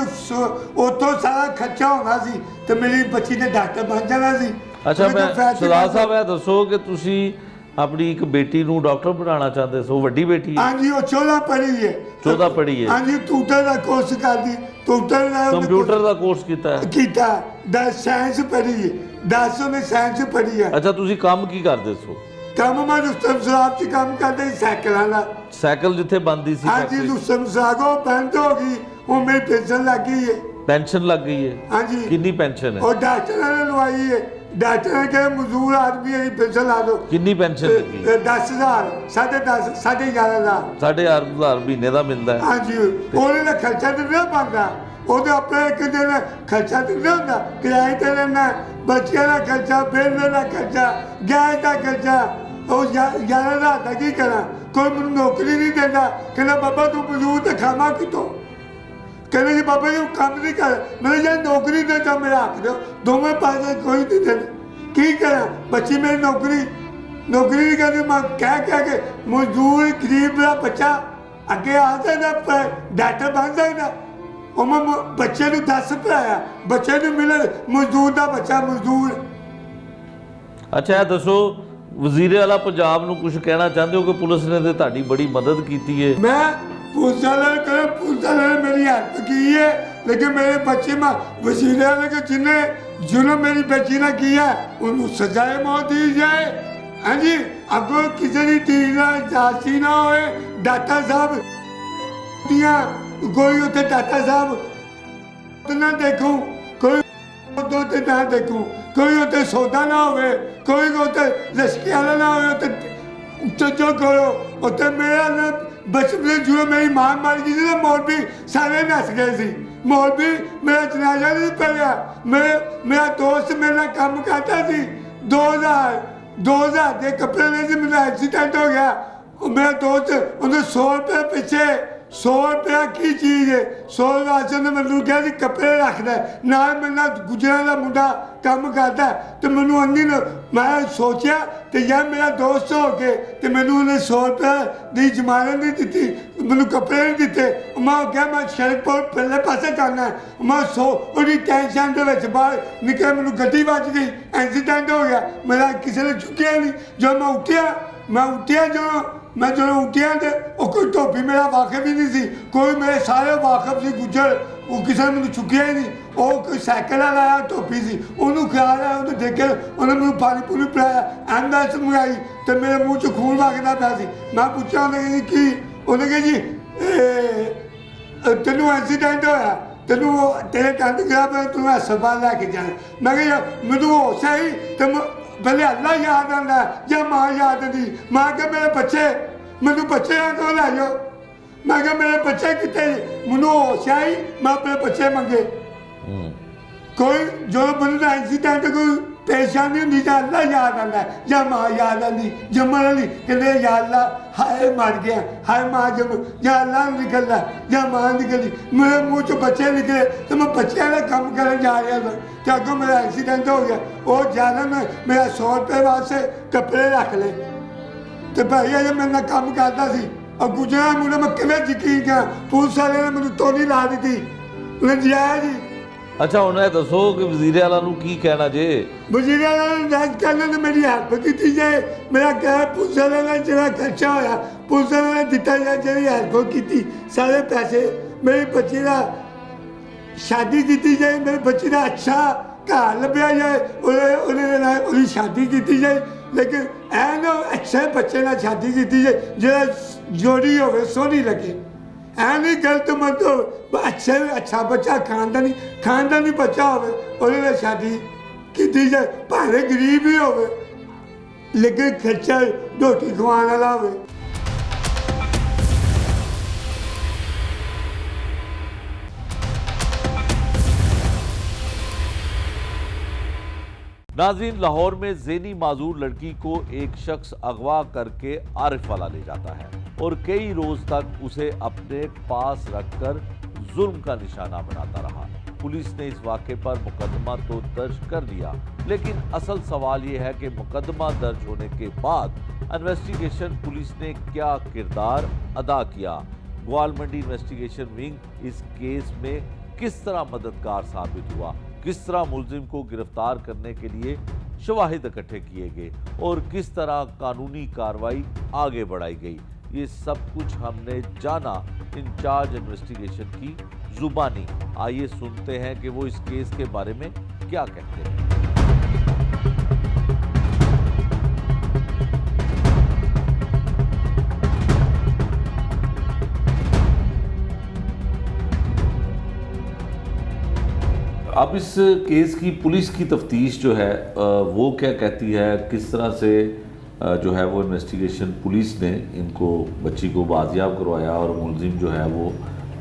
S2: ਉੱਥੋਂ ਸਾਰਾ ਖਰਚਾ ਹੋਣਾ ਸੀ ਤੇ ਮੇਰੀ ਬੱਚੀ ਨੇ ਡਾਕਟਰ ਬਣ ਜਾਣਾ ਸੀ।
S1: ਅੱਛਾ ਮੈਂ ਸਰਦਾਰ ਸਾਹਿਬ ਇਹ ਦੱਸੋ ਕਿ ਤੁਸੀਂ ਆਪਣੀ ਇੱਕ ਬੇਟੀ ਨੂੰ ਡਾਕਟਰ ਬਣਾਉਣਾ ਚਾਹੁੰਦੇ ਸੋ, ਵੱਡੀ ਬੇਟੀ?
S2: ਹਾਂਜੀ ਉਹ 14 ਪੜ੍ਹੀ ਹੈ।
S1: 14 ਪੜ੍ਹੀ ਹੈ? ਹਾਂਜੀ,
S2: ਟੂਟਰ ਦਾ ਕੋਰਸ ਕਰਦੀ, ਟੂਟਰ ਦਾ
S1: ਕੰਪਿਊਟਰ ਦਾ ਕੋਰਸ ਕੀਤਾ ਹੈ?
S2: ਕੀਤਾ। 10 ਸਾਇੰਸ ਪੜ੍ਹੀ ਹੈ, 10 ਉਹਨੇ ਸਾਇੰਸ ਪੜ੍ਹੀ ਹੈ।
S1: ਅੱਛਾ ਤੁਸੀਂ ਕੰਮ ਕੀ ਕਰਦੇ ਸੋ?
S2: ਕੰਮ ਮੈਂ ਰੁਸਤਮ ਸਾਹਿਬ 'ਚ ਕੰਮ ਕਰਦੇ ਸੀ, ਸਾਈਕਲਾਂ ਦਾ।
S1: ਸਾਈਕਲ ਜਿੱਥੇ ਬੰਦੀ ਸੀ?
S2: ਹਾਂਜੀ ਰੁਸਤਮ ਸਾਹਿਬ ਉਹ ਬੰਦ ਹੋ ਗਈ, ਉਹ ਮੇਰੀ ਪੈਨਸ਼ਨ ਲੱਗ ਗਈ ਹੈ।
S1: ਪੈਨਸ਼ਨ ਲੱਗ ਗਈ ਹੈ? ਹਾਂਜੀ। ਕਿੰਨੀ ਪੈਨਸ਼ਨ ਹੈ?
S2: ਉਹ ਡਾਕਟਰਾਂ ਨੇ ਲਵਾਈ ਹੈ, ਡਾਕਟਰ ਨੇ ਕਿਹਾ ਮਜ਼ਦੂਰ ਆਦਮੀ ਹੈ ਪੈਨਸ਼ਨ ਲਾ ਦਿਓ।
S1: ਕਿੰਨੀ ਪੈਨਸ਼ਨ ਲੱਗੀ?
S2: 10,000, 10,500, 11,500।
S1: 11,500 ਮਹੀਨੇ ਦਾ ਮਿਲਦਾ ਹੈ?
S2: ਹਾਂਜੀ। ਉਹਨੇ ਦਾ ਖਰਚਾ ਤਾਂ ਨਹੀਂ ਬਣਦਾ, ਉਹਦੇ ਆਪਣੇ ਇੱਕ ਦਿਨ ਖਰਚਾ ਤਾਂ ਨਹੀਂ ਹੁੰਦਾ, ਕਿਰਾਏ ਤੇ ਰਹਿਣਾ, ਬੱਚਿਆਂ ਦਾ ਖਰਚਾ, ਬਿੱਲ ਦਾ ਖਰਚਾ, ਗੈਸ ਦਾ ਖਰਚਾ। ਉਹ 11,000 ਦਾ ਕੀ ਕਰਾਂ? ਕੋਈ ਮੈਨੂੰ ਨੌਕਰੀ ਨਹੀਂ ਦਿੰਦਾ, ਕਹਿੰਦਾ ਬਾਬਾ ਤੂੰ ਮਜ਼ਦੂਰ ਤੇ ਖਾਵਾਂ ਕਿਤੋਂ? ਕਹਿੰਦੇ ਜੀ ਬਾਬਾ ਜੀ ਉਹ ਕੰਮ ਨਹੀਂ ਕਰ, ਮੈਂ ਜੇ ਨੌਕਰੀ ਦੇ ਤਾਂ ਮੇਰਾ ਹੱਕ ਦਿਓ, ਦੋਵੇਂ ਪਾਸੇ ਕੋਈ ਨਹੀਂ ਦਿੰਦੇ, ਕੀ ਕਰਾਂ? ਬੱਚੀ ਮੇਰੀ ਨੌਕਰੀ ਨਹੀਂ ਕਰਦੀ, ਮੈਂ ਕਹਿ ਕੇ ਮਜ਼ਦੂਰ ਗਰੀਬ ਦਾ ਬੱਚਾ ਅੱਗੇ ਆ ਸਕਦਾ, ਡਾਕਟਰ ਬਣ ਸਕਦਾ। ਉਹ ਮੈਂ ਬੱਚੇ ਨੂੰ 10 ਪੜ੍ਹਾਇਆ, ਬੱਚੇ ਨੂੰ ਮਿਲੇ ਮਜ਼ਦੂਰ ਦਾ ਬੱਚਾ ਮਜ਼ਦੂਰ।
S1: ਅੱਛਾ ਇਹ ਦੱਸੋ ਵਜ਼ੀਰ ਆਲਾ ਪੰਜਾਬ ਨੂੰ ਕੁਝ ਕਹਿਣਾ ਚਾਹੁੰਦੇ ਹੋ ਕਿ ਪੁਲਿਸ ਨੇ ਤੇ ਤੁਹਾਡੀ ਬੜੀ ਮਦਦ ਕੀਤੀ ਹੈ?
S2: मैं पुलिस वाले ने मेरी हेल्प की है, लेकिन मेरे बच्चे में वसीले वाले के जिन्हें जुल्म मेरी बच्ची ने किया उन्हें सजाए मौत दी जाए। हाँ जी, अगो किसी की टीम जांची ना होए, डाटा साहब दिया कोई उसे डाटा साहब ना देखूं, कोई उते ना देखूं, कोई उते सौदा ना होवे, कोई उते लश्के वाला ना होवे, तो जो करो उते मेरा ना बचपन में जो मेरी मां मर गई थी ना, मौलवी सारे नस गए सी। मौलवी मेरा जनाजा नहीं पड़िया, मेरा दोस्त मेरे नाल काम करता सी। 2000 के कपड़े ले सी, मेरा एक्सीडेंट हो गया। मेरा दोस्त उन्हें 100 रुपये पीछे 100 रुपया की चीज़ है, 100 राशन ने मैनू कहा कि कपड़े रखना ना, मेरे नाल गुजरा का मुंडा काम करता है, तो मैनू अन्नी मैं सोचा तो यार मेरा दोस्त हो के तो मैनू उन्हें 100 रुपये की जमानत नहीं दी, मैनू कपड़े नहीं दिते। मैं क्या मैं सड़क पर पहले पासे जाना है, मैं उन्हीं टेंशन के बाहर निकल, मैनू गड्डी बच गई, एक्सीडेंट हो गया, मेरा किसी ने चुकिया नहीं। जो मैं उठिया जो मैं जो उठिया तो कोई धोबी मेरा वाकफ ही नहीं सी, कोई मेरे सारे वाकफ से गुजर, वो किसी ने मैंने चुकिया ही नहीं। वो कोई साइकिल वाला आया धोबी सी, उन्होंने ख्याल आया, उन्हें देखे, उन्हें मैंने पानी पूरी पिलाया, एम्बुलेंस मंगाई तो मेरे मुँह च खून वगदा पाया सी। मैं पूछा उन्हें कि उन्हें कहा जी तेनों एक्सीडेंट होया, तेनों तेरे टंड गया, मैं तू हस्पताल लैके जाना। मैं कहा मैनू होश आई तो पहले अल्लाह याद आना या माँ याद नहीं। माँ के मेरे बच्चे मैनू बच्चे को लै जाओ, मैं क्या मेरे बच्चे कितने, मैनू होश आई, मैं अपने बच्चे मंगे। कोई जो मैंने एक्सीडेंट कोई परेशानी होंगी या अल्लाह याद आना या माँ याद आनी, जमन वाली कहते या अल्लाह हाय मर गया, हाय माँ जम, या अल्लाह निकलना या माँ निकली, मेरे मुँह चो बच्चे निकले तो मैं बच्चे वाला काम करने जा रहा था, तो अगों मेरा एक्सीडेंट हो गया। वो जाना मैं मेरा 100 रुपये वास्ते कपड़े रख ले, तो भाई अजे मेरे नाल काम करता सी, और गुजरा मुझे मैं किवें यकीन करा, पुलिस वाले ने मैनू तोनी ला दी थी, उन्हें जाया जी।
S1: अच्छा उन्हें दसो कि वजीर आला नू की कहना जे?
S2: वजीर आला ने कहना तो मेरी हेल्प की जाए, मेरा क्या पुलिस वाले ने जो खर्चा होया पुलिस वाले ने दिता जाए, जी हेल्प की सारे पैसे, मेरे बच्चे का शादी की जाए, मेरे बच्चे का अच्छा घर लभ्या जाए, उन्हें शादी की जाए, लेकिन ऐ ना अच्छे बच्चे ना शादी की जाए जो जोड़ी हो सोहनी लगे। ऐ नहीं गलत मत हो, अच्छा बच्चा खानदानी बच्चा हो शादी की जाए, भावे गरीब ही हो, लेकिन खर्चा रोटी खवाने वाला हो।
S1: नाज़रीन, लाहौर में ज़ेनी माजूर लड़की को एक शख्स अगवा करके आरिफ वाला ले जाता है और कई रोज तक उसे अपने पास रखकर जुल्म का निशाना बनाता रहा। पुलिस ने इस वाक़े पर मुकदमा तो दर्ज कर लिया, लेकिन असल सवाल ये है कि मुकदमा दर्ज होने के बाद इन्वेस्टिगेशन पुलिस ने क्या किरदार अदा किया। ग्वाल मंडी इन्वेस्टिगेशन विंग इस केस में किस तरह मददगार साबित हुआ, किस तरह मुलजिम को गिरफ्तार करने के लिए शवाहिद इकट्ठे किए गए और किस तरह कानूनी कार्रवाई आगे बढ़ाई गई, ये सब कुछ हमने जाना इंचार्ज इन्वेस्टिगेशन की जुबानी। आइए सुनते हैं कि वो इस केस के बारे में क्या कहते हैं। अब इस केस की पुलिस की तफ्तीश जो है वो क्या कहती है, किस तरह से जो है वो इन्वेस्टिगेशन पुलिस ने इनको बच्ची को बाजियाब करवाया और मुलजिम जो है वो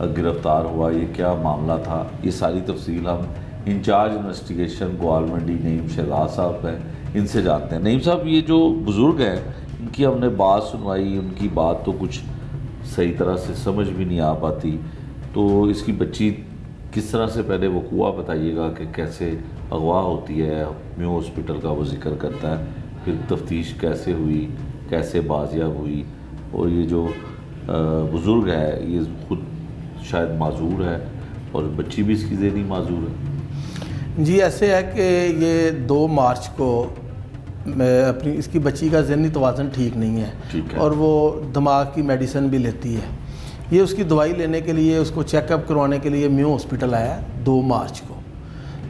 S1: गिरफ्तार हुआ, ये क्या मामला था, ये सारी तफसील हम इंचार्ज इन्वेस्टिगेशन ग्वाल मंडी नईम शहजाद साहब हैं, इनसे जानते हैं। नईम साहब, ये जो बुज़ुर्ग हैं इनकी हमने बात सुनवाई, उनकी बात तो कुछ सही तरह से समझ भी नहीं आ पाती, तो इसकी बच्ची किस तरह से पहले वक़ूआ बताइएगा कि कैसे अगवा होती है, म्यू हॉस्पिटल का वो जिक्र करता है, फिर तफ्तीश कैसे हुई, कैसे बाजियाब हुई, और ये जो बुज़ुर्ग है ये खुद शायद माजूर है और बच्ची भी इसकी ज़हनी माजूर है।
S3: जी ऐसे है कि ये 2 मार्च को اپنی اس کی بچی کا ذہنی توازن ٹھیک نہیں ہے اور وہ دماغ کی میڈیسن بھی لیتی ہے. یہ اس کی دوائی لینے کے لیے اس کو چیک اپ کروانے کے لیے میو ہاسپٹل آیا 2 مارچ کو.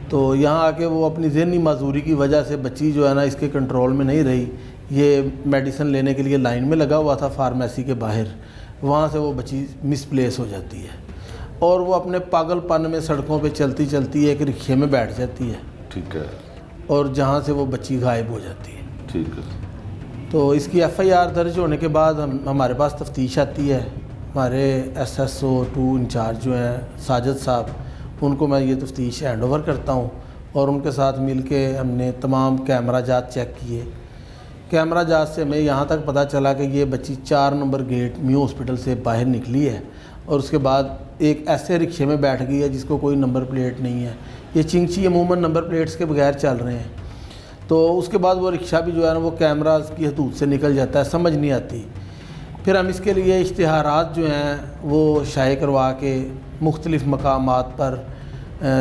S3: تو یہاں آ کے وہ اپنی ذہنی معذوری کی وجہ سے بچی جو ہے نا اس کے کنٹرول میں نہیں رہی. یہ میڈیسن لینے کے لیے لائن میں لگا ہوا تھا فارمیسی کے باہر, وہاں سے وہ بچی مس پلیس ہو جاتی ہے اور وہ اپنے پاگل پن میں سڑکوں پہ چلتی چلتی ایک رکشے میں بیٹھ جاتی ہے.
S1: ٹھیک ہے. اور
S3: جہاں سے وہ بچی غائب ہو جاتی ہے.
S1: ٹھیک ہے.
S3: تو اس کی ایف آئی آر درج ہونے کے بعد ہمارے پاس تفتیش آتی ہے. ہمارے ایس ایس او 2 انچارج جو ہیں ساجد صاحب, ان کو میں یہ تفتیش ہینڈ اوور کرتا ہوں اور ان کے ساتھ مل کے ہم نے تمام کیمرہ جات چیک کیے. کیمرہ جات سے ہمیں یہاں تک پتہ چلا کہ یہ بچی 4 نمبر گیٹ میو ہاسپٹل سے باہر نکلی ہے اور اس کے بعد ایک ایسے رکشے میں بیٹھ گئی ہے جس کو کوئی نمبر پلیٹ نہیں ہے. یہ چنگچی عموماً نمبر پلیٹس کے بغیر چل رہے ہیں. تو اس کے بعد وہ رکشہ بھی جو ہے نا وہ کیمراز کی حدود سے نکل جاتا ہے, سمجھ نہیں آتی. پھر ہم اس کے لیے اشتہارات جو ہیں وہ شائع کروا کے مختلف مقامات پر,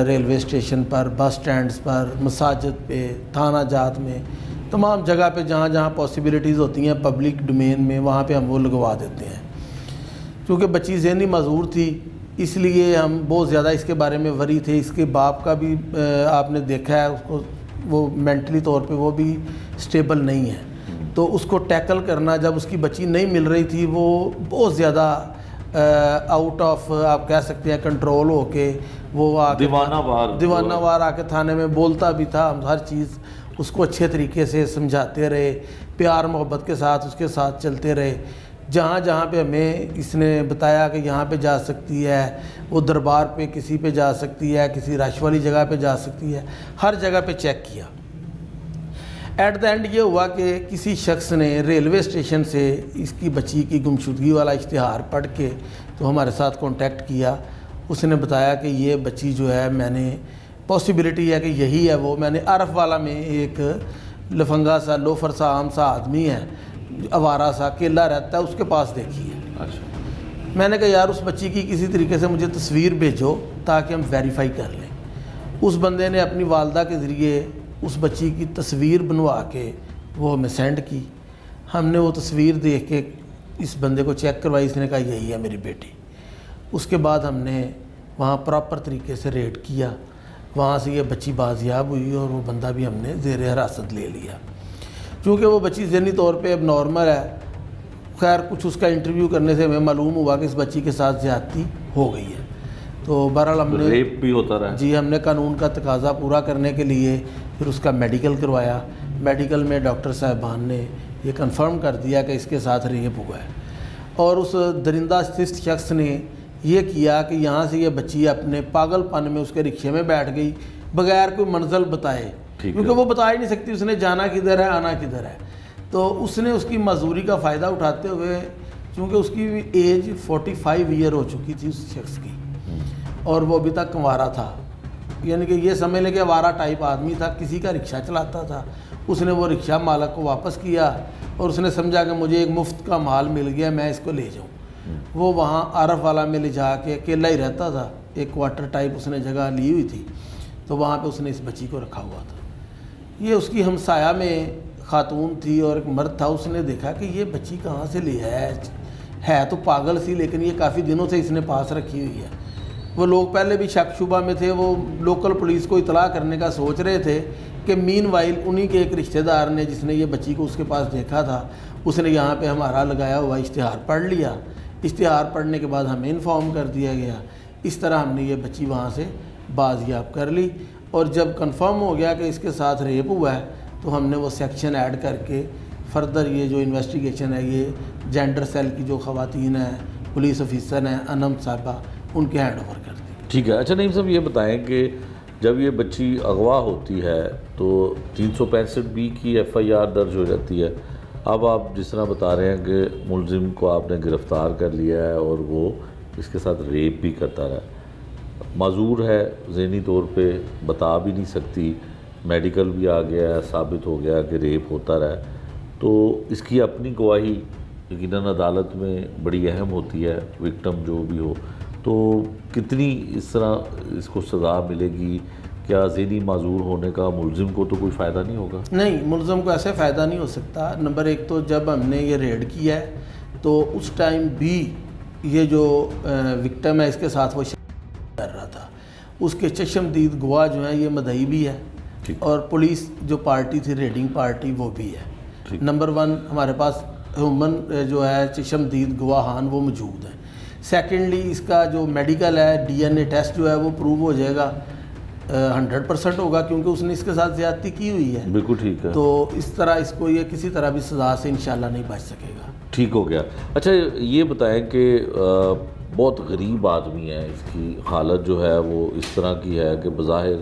S3: ریلوے اسٹیشن پر, بس سٹینڈز پر, مساجد پہ, تھانہ جات میں, تمام جگہ پہ جہاں جہاں پاسبلٹیز ہوتی ہیں پبلک ڈومین میں, وہاں پہ ہم وہ لگوا دیتے ہیں. چونکہ بچی ذہنی معذور تھی اس لیے ہم بہت زیادہ اس کے بارے میں وری تھے. اس کے باپ کا بھی آپ نے دیکھا ہے, اس کو وہ مینٹلی طور پہ وہ بھی سٹیبل نہیں ہے. تو اس کو ٹیکل کرنا جب اس کی بچی نہیں مل رہی تھی وہ بہت زیادہ آؤٹ آف آپ کہہ سکتے ہیں کنٹرول ہو کے وہ آ کے دیوانہ وار آ کے تھانے میں بولتا بھی تھا. ہم ہر چیز اس کو اچھے طریقے سے سمجھاتے رہے, پیار محبت کے ساتھ اس کے ساتھ چلتے رہے. جہاں جہاں پہ ہمیں اس نے بتایا کہ یہاں پہ جا سکتی ہے, وہ دربار پہ کسی پہ جا سکتی ہے, کسی رش والی جگہ پہ جا سکتی ہے, ہر جگہ پہ چیک کیا. ایٹ دا اینڈ یہ ہوا کہ کسی شخص نے ریلوے اسٹیشن سے اس کی بچی کی گمشدگی والا اشتہار پڑھ کے تو ہمارے ساتھ کانٹیکٹ کیا. اس نے بتایا کہ یہ بچی جو ہے, میں نے پاسبلٹی ہے کہ یہی ہے وہ, میں نے عرف والا میں ایک لفنگا سا لوفر سا عام سا آدمی ہے, آوارہ سا اکیلا رہتا ہے, اس کے پاس دیکھی ہے. میں نے کہا یار اس بچی کی کسی طریقے سے مجھے تصویر بھیجو تاکہ ہم ویریفائی کر لیں. اس بندے نے اپنی والدہ کے ذریعے اس بچی کی تصویر بنوا کے وہ ہمیں سینڈ کی. ہم نے وہ تصویر دیکھ کے اس بندے کو چیک کروائی. اس نے کہا یہی ہے میری بیٹی. اس کے بعد ہم نے وہاں پراپر طریقے سے ریڈ کیا, وہاں سے یہ بچی بازیاب ہوئی اور وہ بندہ بھی ہم نے زیر حراست لے لیا. چونکہ وہ بچی ذہنی طور پہ اب نارمل ہے. خیر کچھ اس کا انٹرویو کرنے سے ہمیں معلوم ہوا کہ اس بچی کے ساتھ زیادتی ہو گئی ہے. تو بہرحال ہم نے
S1: ریپ بھی ہوتا رہا.
S3: جی, ہم نے قانون کا تقاضا پورا کرنے کے لیے پھر اس کا میڈیکل کروایا. میڈیکل میں ڈاکٹر صاحبان نے یہ کنفرم کر دیا کہ اس کے ساتھ ریپ ہوا ہے. اور اس درندہ سست شخص نے یہ کیا کہ یہاں سے یہ بچی اپنے پاگل پن میں اس کے رکشے میں بیٹھ گئی بغیر کوئی منزل بتائے, کیونکہ وہ بتا ہی نہیں سکتی اس نے جانا کدھر ہے آنا کدھر ہے. تو اس نے اس کی معذوری کا فائدہ اٹھاتے ہوئے, چونکہ اس کی ایج 45 ایئر ہو چکی تھی اس شخص کی اور وہ ابھی تک کنوارا تھا, یعنی کہ یہ سمجھ لیں کہ آوارہ ٹائپ آدمی تھا, کسی کا رکشہ چلاتا تھا. اس نے وہ رکشہ مالک کو واپس کیا اور اس نے سمجھا کہ مجھے ایک مفت کا مال مل گیا, میں اس کو لے جاؤں. وہ وہاں عرف والا میں لے جا کے اکیلا ہی رہتا تھا, ایک کوارٹر ٹائپ اس نے جگہ لی ہوئی تھی, تو وہاں پہ اس نے اس بچی کو رکھا ہوا تھا. یہ اس کی ہمسایہ میں خاتون تھی اور ایک مرد تھا. اس نے دیکھا کہ یہ بچی کہاں سے لے ہے تو پاگل سی, لیکن یہ کافی دنوں سے اس نے پاس رکھی ہوئی ہے. وہ لوگ پہلے بھی شک شبہ میں تھے, وہ لوکل پولیس کو اطلاع کرنے کا سوچ رہے تھے کہ مین وائل انہی کے ایک رشتہ دار نے جس نے یہ بچی کو اس کے پاس دیکھا تھا, اس نے یہاں پہ ہمارا لگایا ہوا اشتہار پڑھ لیا. اشتہار پڑھنے کے بعد ہمیں انفارم کر دیا گیا. اس طرح ہم نے یہ بچی وہاں سے بازیاب کر لی. اور جب کنفرم ہو گیا کہ اس کے ساتھ ریپ ہوا ہے تو ہم نے وہ سیکشن ایڈ کر کے فردر یہ جو انویسٹیگیشن ہے یہ جینڈر سیل کی جو خواتین ہیں, پولیس آفیسر ہیں انم صاحبہ, ان کے ہینڈ اوور کر دی.
S1: ٹھیک ہے. اچھا نعیم صاحب یہ بتائیں کہ جب یہ بچی اغوا ہوتی ہے تو 365B کی FIR درج ہو جاتی ہے. اب آپ جس طرح بتا رہے ہیں کہ ملزم کو آپ نے گرفتار کر لیا ہے اور وہ اس کے ساتھ ریپ بھی کرتا رہا, معذور ہے, ذہنی طور پہ بتا بھی نہیں سکتی, میڈیکل بھی آ گیا ہے, ثابت ہو گیا کہ ریپ ہوتا رہا, تو اس کی اپنی گواہی یقیناً عدالت میں بڑی اہم ہوتی ہے, وکٹم جو بھی ہو. تو کتنی اس طرح اس کو سزا ملے گی, کیا ذہنی معذور ہونے کا ملزم کو تو کوئی فائدہ نہیں ہوگا؟
S3: نہیں، ملزم کو ایسے فائدہ نہیں ہو سکتا۔ نمبر ایک تو جب ہم نے یہ ریڈ کیا ہے تو اس ٹائم بھی یہ جو وکٹم ہے اس کے ساتھ وہ کر رہا تھا، اس کے چشمدید گواہ جو ہیں یہ مدعی بھی ہے اور پولیس جو پارٹی تھی ریڈنگ پارٹی وہ بھی ہے۔ نمبر ون ہمارے پاس ہیومن جو ہے چشمدید گواہان وہ موجود ہیں۔ سیکنڈلی اس کا جو میڈیکل ہے ڈی این اے ٹیسٹ جو ہے وہ پروو ہو جائے گا، 100% ہوگا کیونکہ اس نے اس کے ساتھ زیادتی کی ہوئی ہے۔
S1: بالکل ٹھیک ہے۔
S3: تو اس طرح اس کو یہ کسی طرح بھی سزا سے انشاءاللہ نہیں بچ سکے گا۔
S1: ٹھیک ہو گیا۔ اچھا یہ بتائیں کہ بہت غریب آدمی ہے، اس کی حالت جو ہے وہ اس طرح کی ہے کہ بظاہر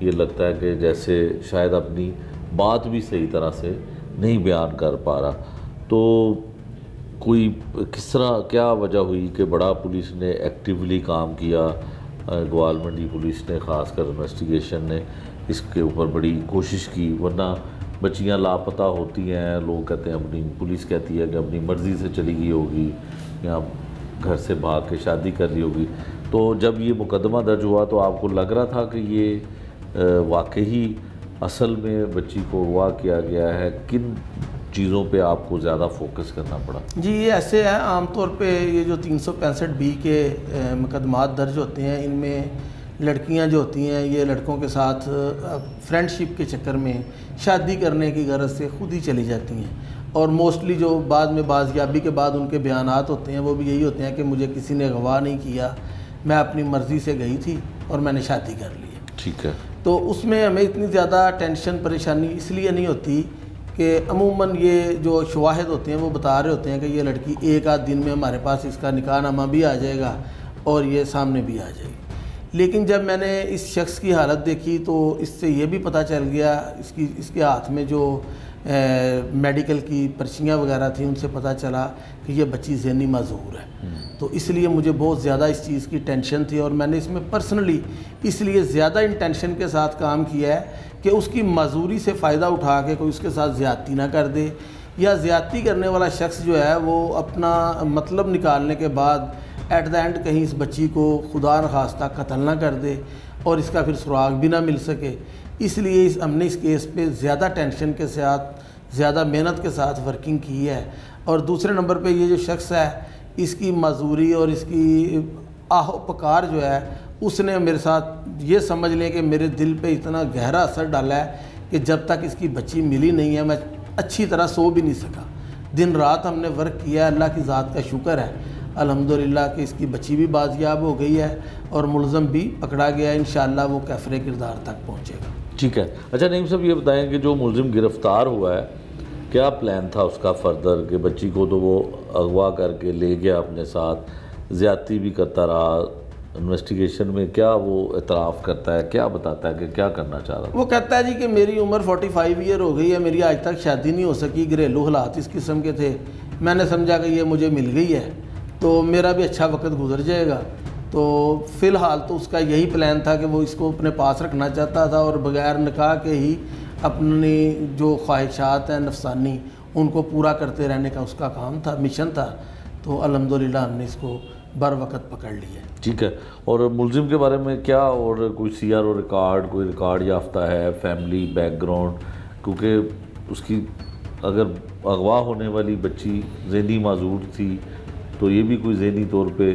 S1: یہ لگتا ہے کہ جیسے شاید اپنی بات بھی صحیح طرح سے نہیں بیان کر پا رہا، تو کوئی کس طرح کیا وجہ ہوئی کہ بڑا پولیس نے ایکٹیولی کام کیا، گوال منڈی پولیس نے خاص کر انویسٹیگیشن نے اس کے اوپر بڑی کوشش کی؟ ورنہ بچیاں لاپتہ ہوتی ہیں، لوگ کہتے ہیں اپنی پولیس کہتی ہے کہ اپنی مرضی سے چلی گئی ہوگی یا گھر سے بھاگ کے شادی کر لی ہوگی۔ تو جب یہ مقدمہ درج ہوا تو آپ کو لگ رہا تھا کہ یہ واقعی اصل میں بچی کو اغوا کیا گیا ہے؟ کن چیزوں پہ آپ کو زیادہ فوکس کرنا پڑا؟
S3: جی یہ ایسے ہے، عام طور پہ یہ جو 365(b) کے مقدمات درج ہوتے ہیں ان میں لڑکیاں جو ہوتی ہیں یہ لڑکوں کے ساتھ فرینڈ شپ کے چکر میں شادی کرنے کی غرض سے خود ہی چلی جاتی ہیں، اور موسٹلی جو بعد میں بازیابی کے بعد ان کے بیانات ہوتے ہیں وہ بھی یہی ہوتے ہیں کہ مجھے کسی نے اغوا نہیں کیا، میں اپنی مرضی سے گئی تھی اور میں نے شادی کر لی ہے۔
S1: ٹھیک ہے۔
S3: تو اس میں ہمیں اتنی زیادہ ٹینشن پریشانی اس لیے نہیں ہوتی کہ عموماً یہ جو شواہد ہوتے ہیں وہ بتا رہے ہوتے ہیں کہ یہ لڑکی ایک آدھ دن میں ہمارے پاس اس کا نکاح نامہ بھی آ جائے گا اور یہ سامنے بھی آ جائے گی۔ لیکن جب میں نے اس شخص کی حالت دیکھی تو اس سے یہ بھی پتہ چل گیا، اس کے ہاتھ میں جو میڈیکل کی پرچیاں وغیرہ تھیں ان سے پتہ چلا کہ یہ بچی ذہنی معذور ہے۔ تو اس لیے مجھے بہت زیادہ اس چیز کی ٹینشن تھی اور میں نے اس میں پرسنلی اس لیے زیادہ انٹینشن کے ساتھ کام کیا ہے کہ اس کی معذوری سے فائدہ اٹھا کے کوئی اس کے ساتھ زیادتی نہ کر دے، یا زیادتی کرنے والا شخص جو ہے وہ اپنا مطلب نکالنے کے بعد ایٹ دا اینڈ کہیں اس بچی کو خدا نخواستہ قتل نہ کر دے اور اس کا پھر سراغ بھی نہ مل سکے۔ اس لیے ہم نے اس کیس پہ زیادہ ٹینشن کے ساتھ زیادہ محنت کے ساتھ ورکنگ کی ہے۔ اور دوسرے نمبر پہ یہ جو شخص ہے اس کی معذوری اور اس کی آہ و پکار جو ہے اس نے میرے ساتھ یہ سمجھ لیں کہ میرے دل پہ اتنا گہرا اثر ڈالا ہے کہ جب تک اس کی بچی ملی نہیں ہے میں اچھی طرح سو بھی نہیں سکا۔ دن رات ہم نے ورک کیا، اللہ کی ذات کا شکر ہے الحمدللہ کہ اس کی بچی بھی بازیاب ہو گئی ہے اور ملزم بھی پکڑا گیا ہے، انشاءاللہ وہ کیفر کردار تک پہنچے گا۔
S1: ٹھیک ہے۔ اچھا نعیم صاحب یہ بتائیں کہ جو ملزم گرفتار ہوا ہے کیا پلان تھا اس کا فردر، کہ بچی کو تو وہ اغوا کر کے لے گیا اپنے ساتھ، زیادتی بھی کرتا رہا، انویسٹیگیشن میں کیا وہ اعتراف کرتا ہے، کیا بتاتا ہے کہ کیا کرنا چاہ رہا؟
S3: وہ کہتا ہے جی کہ میری عمر 45 ایئر ہو گئی ہے، میری آج تک شادی نہیں ہو سکی، گھریلو حالات اس قسم کے تھے، میں نے سمجھا کہ یہ مجھے مل گئی ہے تو میرا بھی اچھا وقت گزر جائے گا۔ تو فی الحال تو اس کا یہی پلان تھا کہ وہ اس کو اپنے پاس رکھنا چاہتا تھا اور بغیر نکاح کے ہی اپنی جو خواہشات ہیں نفسانی ان کو پورا کرتے رہنے کا اس کا کام تھا، مشن تھا۔ تو الحمدللہ ہم نے اس کو بر وقت پکڑ لیا۔
S1: ٹھیک ہے۔ اور ملزم کے بارے میں کیا، اور کوئی سی آر او ریکارڈ، کوئی ریکارڈ یافتہ ہے، فیملی بیک گراؤنڈ؟ کیونکہ اس کی اگر اغوا ہونے والی بچی ذہنی معذور تھی تو یہ بھی کوئی ذہنی طور پہ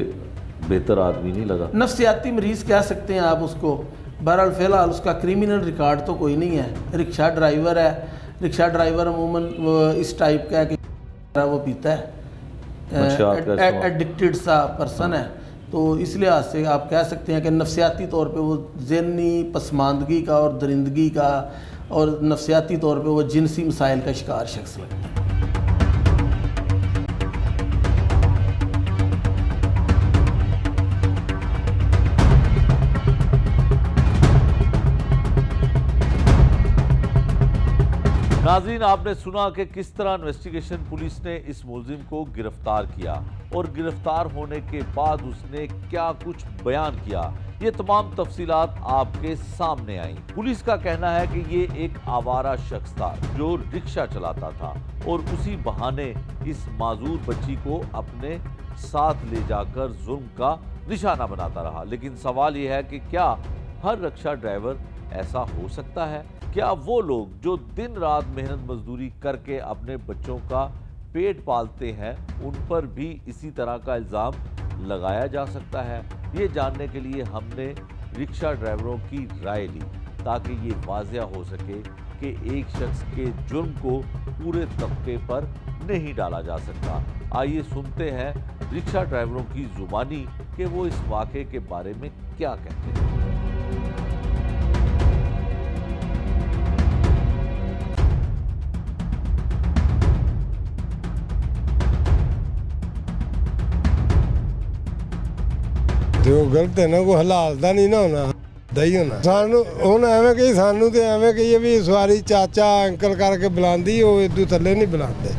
S1: بہتر آدمی نہیں لگا۔
S3: نفسیاتی مریض کہہ سکتے ہیں آپ اس کو۔ بہرحال فی الحال اس کا کرمنل ریکارڈ تو کوئی نہیں ہے، رکشہ ڈرائیور ہے، رکشہ ڈرائیور عموماً اس ٹائپ کا ہے کہ وہ پیتا ہے، ایڈکٹڈ سا پرسن ہے، تو اس لحاظ سے آپ کہہ سکتے ہیں کہ نفسیاتی طور پہ وہ ذہنی پسماندگی کا اور درندگی کا اور نفسیاتی طور پہ وہ جنسی مسائل کا شکار شخص لگتا ہے۔
S1: ناظرین آپ نے سنا کہ کس طرح انویسٹیگیشن پولیس نے اس ملزم کو گرفتار کیا اور گرفتار ہونے کے بعد اس نے کیا کچھ بیان کیا۔ یہ تمام تفصیلات آپ کے سامنے آئیں۔ پولیس کا کہنا ہے کہ یہ ایک آوارہ شخص تھا جو رکشہ چلاتا تھا اور اسی بہانے اس معذور بچی کو اپنے ساتھ لے جا کر ظلم کا نشانہ بناتا رہا۔ لیکن سوال یہ ہے کہ کیا ہر رکشہ ڈرائیور ऐसा हो सकता है? क्या वो लोग जो दिन रात मेहनत मजदूरी करके अपने बच्चों का पेट पालते हैं, उन पर भी इसी तरह का इल्ज़ाम लगाया जा सकता है? ये जानने के लिए हमने रिक्शा ड्राइवरों की राय ली ताकि ये वाज़िया हो सके कि एक शख्स के जुर्म को पूरे तबके पर नहीं डाला जा सकता। आइए सुनते हैं रिक्शा ड्राइवरों की जुबानी कि वो इस वाक़े के बारे में क्या कहते हैं।
S4: ਜੋ ਗਲਤ ਹੈ ਨਾ ਕੋਈ ਹਲਾਲ ਦਾ ਨਹੀਂ ਨਾ ਹੋਣਾ ਦਈ ਹੋਣਾ ਸਾਨੂੰ ਹੁਣ ਐਵੇਂ ਕਹੀ ਸਾਨੂੰ ਤੇ ਐਵੇਂ ਕਹੀਏ ਵੀ ਸਵਾਰੀ ਚਾਚਾ ਅੰਕਲ ਕਰਕੇ ਬੁਲਾਉਂਦੀ ਉਹ ਇਦੋਂ ਥੱਲੇ ਨਹੀਂ ਬੁਲਾਉਂਦੇ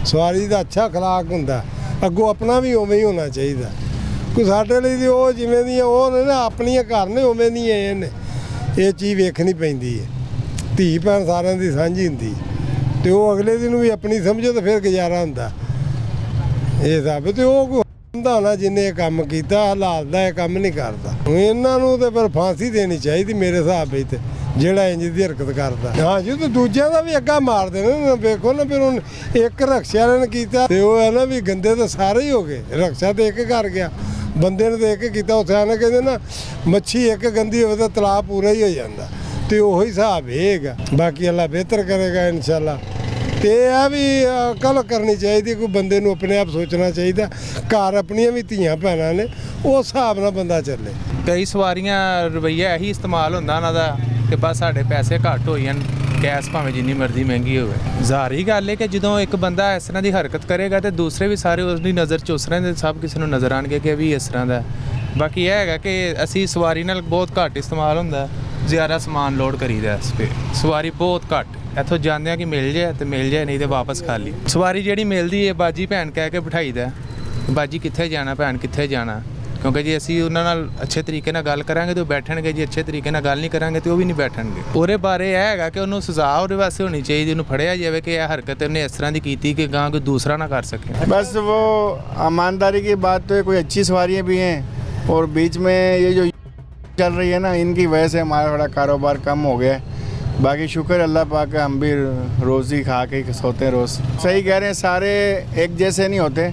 S4: ਸਵਾਰੀ ਦਾ ਅੱਛਾ ਅਖਲਾਕ ਹੁੰਦਾ ਅੱਗੋਂ ਆਪਣਾ ਵੀ ਉਵੇਂ ਹੀ ਹੋਣਾ ਚਾਹੀਦਾ ਕੋਈ ਸਾਡੇ ਲਈ ਉਹ ਜਿਵੇਂ ਦੀਆਂ ਉਹ ਨੇ ਨਾ ਆਪਣੀਆਂ ਘਰ ਨੇ ਉਵੇਂ ਦੀਆਂ ਇਹ ਨੇ ਇਹ ਚੀਜ਼ ਵੇਖਣੀ ਪੈਂਦੀ ਹੈ ਧੀ ਭੈਣ ਸਾਰਿਆਂ ਦੀ ਸਾਂਝੀ ਹੁੰਦੀ ਤੇ ਉਹ ਅਗਲੇ ਦਿਨ ਵੀ ਆਪਣੀ ਸਮਝੋ ਤਾਂ ਫਿਰ ਗੁਜ਼ਾਰਾ ਹੁੰਦਾ ਇਹ ਸਭ ਤੇ ਉਹ ਹੁੰਦਾ ਹੋਣਾ ਜਿਹਨੇ ਇਹ ਕੰਮ ਕੀਤਾ ਹਲਾਲ ਦਾ ਇਹ ਕੰਮ ਨਹੀਂ ਕਰਦਾ ਇਹਨਾਂ ਨੂੰ ਤੇ ਫਿਰ ਫਾਂਸੀ ਦੇਣੀ ਚਾਹੀਦੀ ਮੇਰੇ ਹਿਸਾਬ ਵਿੱਚ ਤੇ ਜਿਹੜਾ ਇੰਜ ਦੀ ਹਰਕਤ ਕਰਦਾ ਹਾਂ ਜੀ ਤੇ ਦੂਜਿਆਂ ਦਾ ਵੀ ਅੱਗਾ ਮਾਰ ਦੇਣਾ ਵੇਖੋ ਨਾ ਫਿਰ ਹੁਣ ਇੱਕ ਰਕਸ਼ੇ ਵਾਲੇ ਨੇ ਕੀਤਾ ਤੇ ਉਹ ਹੈ ਨਾ ਵੀ ਗੰਦੇ ਤਾਂ ਸਾਰੇ ਹੀ ਹੋ ਗਏ ਰਕਸ਼ਾ ਤੇ ਇੱਕ ਕਰ ਗਿਆ ਬੰਦੇ ਨੇ ਤੇ ਇੱਕ ਕੀਤਾ ਉੱਥੇ ਆਣਾ ਕਹਿੰਦੇ ਨਾ ਮੱਛੀ ਇੱਕ ਗੰਦੀ ਹੋਵੇ ਤਾਂ ਤਲਾਬ ਪੂਰਾ ਹੀ ਹੋ ਜਾਂਦਾ ਤੇ ਉਹੀ ਹਿਸਾਬ ਹੈਗਾ ਬਾਕੀ ਅੱਲਾ ਬਿਹਤਰ ਕਰੇਗਾ ਇਨਸ਼ਾਅੱਲਾ ਤੇ ਇਹ ਵੀ ਅਕਲ ਕਰਨੀ ਚਾਹੀਦੀ ਕੋਈ ਬੰਦੇ ਨੂੰ ਆਪਣੇ ਆਪ ਸੋਚਣਾ ਚਾਹੀਦਾ ਘਰ ਆਪਣੀਆਂ ਵੀ ਧੀਆਂ ਭੈਣਾਂ ਨੇ ਉਸ ਹਿਸਾਬ ਨਾਲ ਬੰਦਾ ਚੱਲੇ
S5: ਕਈ ਸਵਾਰੀਆਂ ਰਵੱਈਆ ਇਹੀ ਇਸਤੇਮਾਲ ਹੁੰਦਾ ਉਹਨਾਂ ਦਾ ਕਿ ਬਸ ਸਾਡੇ ਪੈਸੇ ਘੱਟ ਹੋਈ ਜਾਣ ਗੈਸ ਭਾਵੇਂ ਜਿੰਨੀ ਮਰਜ਼ੀ ਮਹਿੰਗੀ ਹੋਵੇ ਜ਼ਾਹਰੀ ਗੱਲ ਹੈ ਕਿ ਜਦੋਂ ਇੱਕ ਬੰਦਾ ਇਸ ਤਰ੍ਹਾਂ ਦੀ ਹਰਕਤ ਕਰੇਗਾ ਤੇ ਦੂਸਰੇ ਵੀ ਸਾਰੇ ਉਸ ਦੀ ਨਜ਼ਰ 'ਚ ਉਸ ਤਰ੍ਹਾਂ ਦੇ ਸਭ ਕਿਸੇ ਨੂੰ ਨਜ਼ਰ ਆਣਗੇ ਕਿ ਇਹ ਵੀ ਇਸ ਤਰ੍ਹਾਂ ਦਾ ਬਾਕੀ ਇਹ ਹੈਗਾ ਕਿ ਅਸੀਂ ਸਵਾਰੀ ਨਾਲ ਬਹੁਤ ਘੱਟ ਇਸਤੇਮਾਲ ਹੁੰਦਾ ਜ਼ਿਆਦਾ ਸਮਾਨ ਲੋਡ ਕਰੀਦਾ ਇਸ 'ਤੇ ਸਵਾਰੀ ਬਹੁਤ ਘੱਟ ਇੱਥੋਂ ਜਾਂਦੇ ਆ ਕਿ ਮਿਲ ਜਾਏ ਤੇ ਮਿਲ ਜਾਏ ਨਹੀਂ ਤੇ ਵਾਪਸ ਖਾਲੀ ਸਵਾਰੀ ਜਿਹੜੀ ਮਿਲਦੀ ਹੈ ਬਾਜੀ ਭੈਣ ਕਹਿ ਕੇ ਬਿਠਾਈਦਾ ਬਾਜੀ ਕਿੱਥੇ ਜਾਣਾ ਭੈਣ ਕਿੱਥੇ ਜਾਣਾ ਕਿਉਂਕਿ ਜੇ ਅਸੀਂ ਉਹਨਾਂ ਨਾਲ ਅੱਛੇ ਤਰੀਕੇ ਨਾਲ ਗੱਲ ਕਰਾਂਗੇ ਤੇ ਉਹ ਬੈਠਣਗੇ ਜੇ ਅੱਛੇ ਤਰੀਕੇ ਨਾਲ ਗੱਲ ਨਹੀਂ ਕਰਾਂਗੇ ਤੇ ਉਹ ਵੀ ਨਹੀਂ ਬੈਠਣਗੇ ਉਹਦੇ ਬਾਰੇ ਇਹ ਹੈਗਾ ਕਿ ਉਹਨੂੰ ਸਜ਼ਾ ਉਹਦੇ ਵਾਸਤੇ ਹੋਣੀ ਚਾਹੀਦੀ ਉਹਨੂੰ ਫੜਿਆ ਜਾਵੇ ਕਿ ਇਹ ਹਰਕਤ ਉਹਨੇ ਇਸ ਤਰ੍ਹਾਂ ਦੀ ਕੀਤੀ ਕਿ ਗਾਂ ਕੋਈ ਦੂਸਰਾ ਨਾ ਕਰ ਸਕੇ
S6: बस वो ईमानदारी की बात तो है कोई अच्छी सवारियाँ भी हैं और बीच में ये जो चल रही है ना इनकी वजह से हमारा थोड़ा कारोबार कम हो गया है बाकी शुक्र अल्लाह पाक का हम भी रोज़ी खा के सोते हैं रोज़ सही कह रहे हैं सारे एक जैसे नहीं होते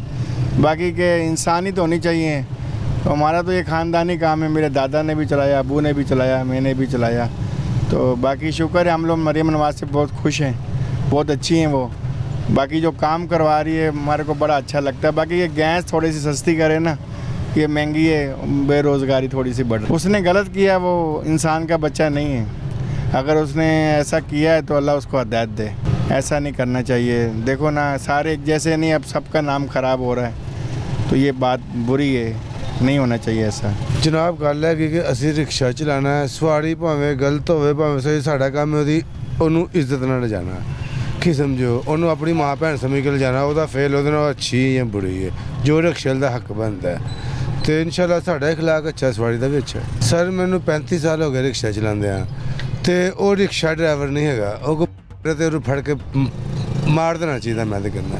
S6: बाकी के इंसानियत होनी चाहिए तो हमारा तो ये ख़ानदानी काम है मेरे दादा ने भी चलाया अबू ने भी चलाया मैंने भी चलाया तो बाकी शुक्र है हम लोग मरियम नवाज से बहुत खुश हैं बहुत अच्छी हैं वो बाकी जो काम करवा रही है हमारे को बड़ा अच्छा लगता है बाकी ये गैस थोड़ी सी सस्ती करे ना ये महंगी है बेरोज़गारी थोड़ी सी बढ़ रही उसने गलत किया वो इंसान का बच्चा नहीं है अगर उसने ऐसा किया है तो अल्लाह उसको हिदायत दे ऐसा नहीं करना चाहिए देखो ना सारे एक जैसे नहीं अब सबका नाम ख़राब हो रहा है तो ये बात बुरी है नहीं होना चाहिए ऐसा
S7: ਜਨਾਬ ਗੱਲ ਹੈ ਕਿ ਅਸੀਂ ਰਿਕਸ਼ਾ ਚਲਾਉਣਾ ਹੈ ਸਵਾਰੀ ਭਾਵੇਂ ਗਲਤ ਹੋਵੇ ਭਾਵੇਂ ਸਹੀ ਸਾਡਾ ਕੰਮ ਹੈ ਉਹਨੂੰ ਇੱਜ਼ਤ ਨਾਲ ਲਿਜਾਣਾ ਕੀ ਸਮਝੋ ਉਹਨੂੰ ਆਪਣੀ ਮਾਂ ਭੈਣ ਸਮਝ ਕੇ ਲਿਜਾਣਾ ਉਹਦਾ ਫੇਲ ਉਹਦੇ ਨਾਲ ਅੱਛੀ ਜਾਂ ਬੁਰੀ ਹੈ ਜੋ ਰਿਕਸ਼ੇ ਦਾ ਹੱਕ ਬਣਦਾ ਹੈ ਤੇ ਇਨਸ਼ਾਅੱਲਾ ਸਾਡਾ اخلاق ਅੱਛਾ ਸਵਾਰੀ ਦਾ ਵਿੱਚ ਹੈ ਸਰ ਮੈਨੂੰ 35 ਸਾਲ ਹੋ ਗਏ ਰਿਕਸ਼ਾ ਚਲਾਉਂਦੇ ਆ ਤੇ ਉਹ ਰਿਕਸ਼ਾ ਡਰਾਈਵਰ ਨਹੀਂ ਹੈਗਾ ਉਹ ਤੇ ਉਹਨੂੰ ਫੜ ਕੇ ਮਾਰ ਦੇਣਾ ਚਾਹੀਦਾ ਮੈਂ ਤਾਂ ਕਹਿੰਦਾ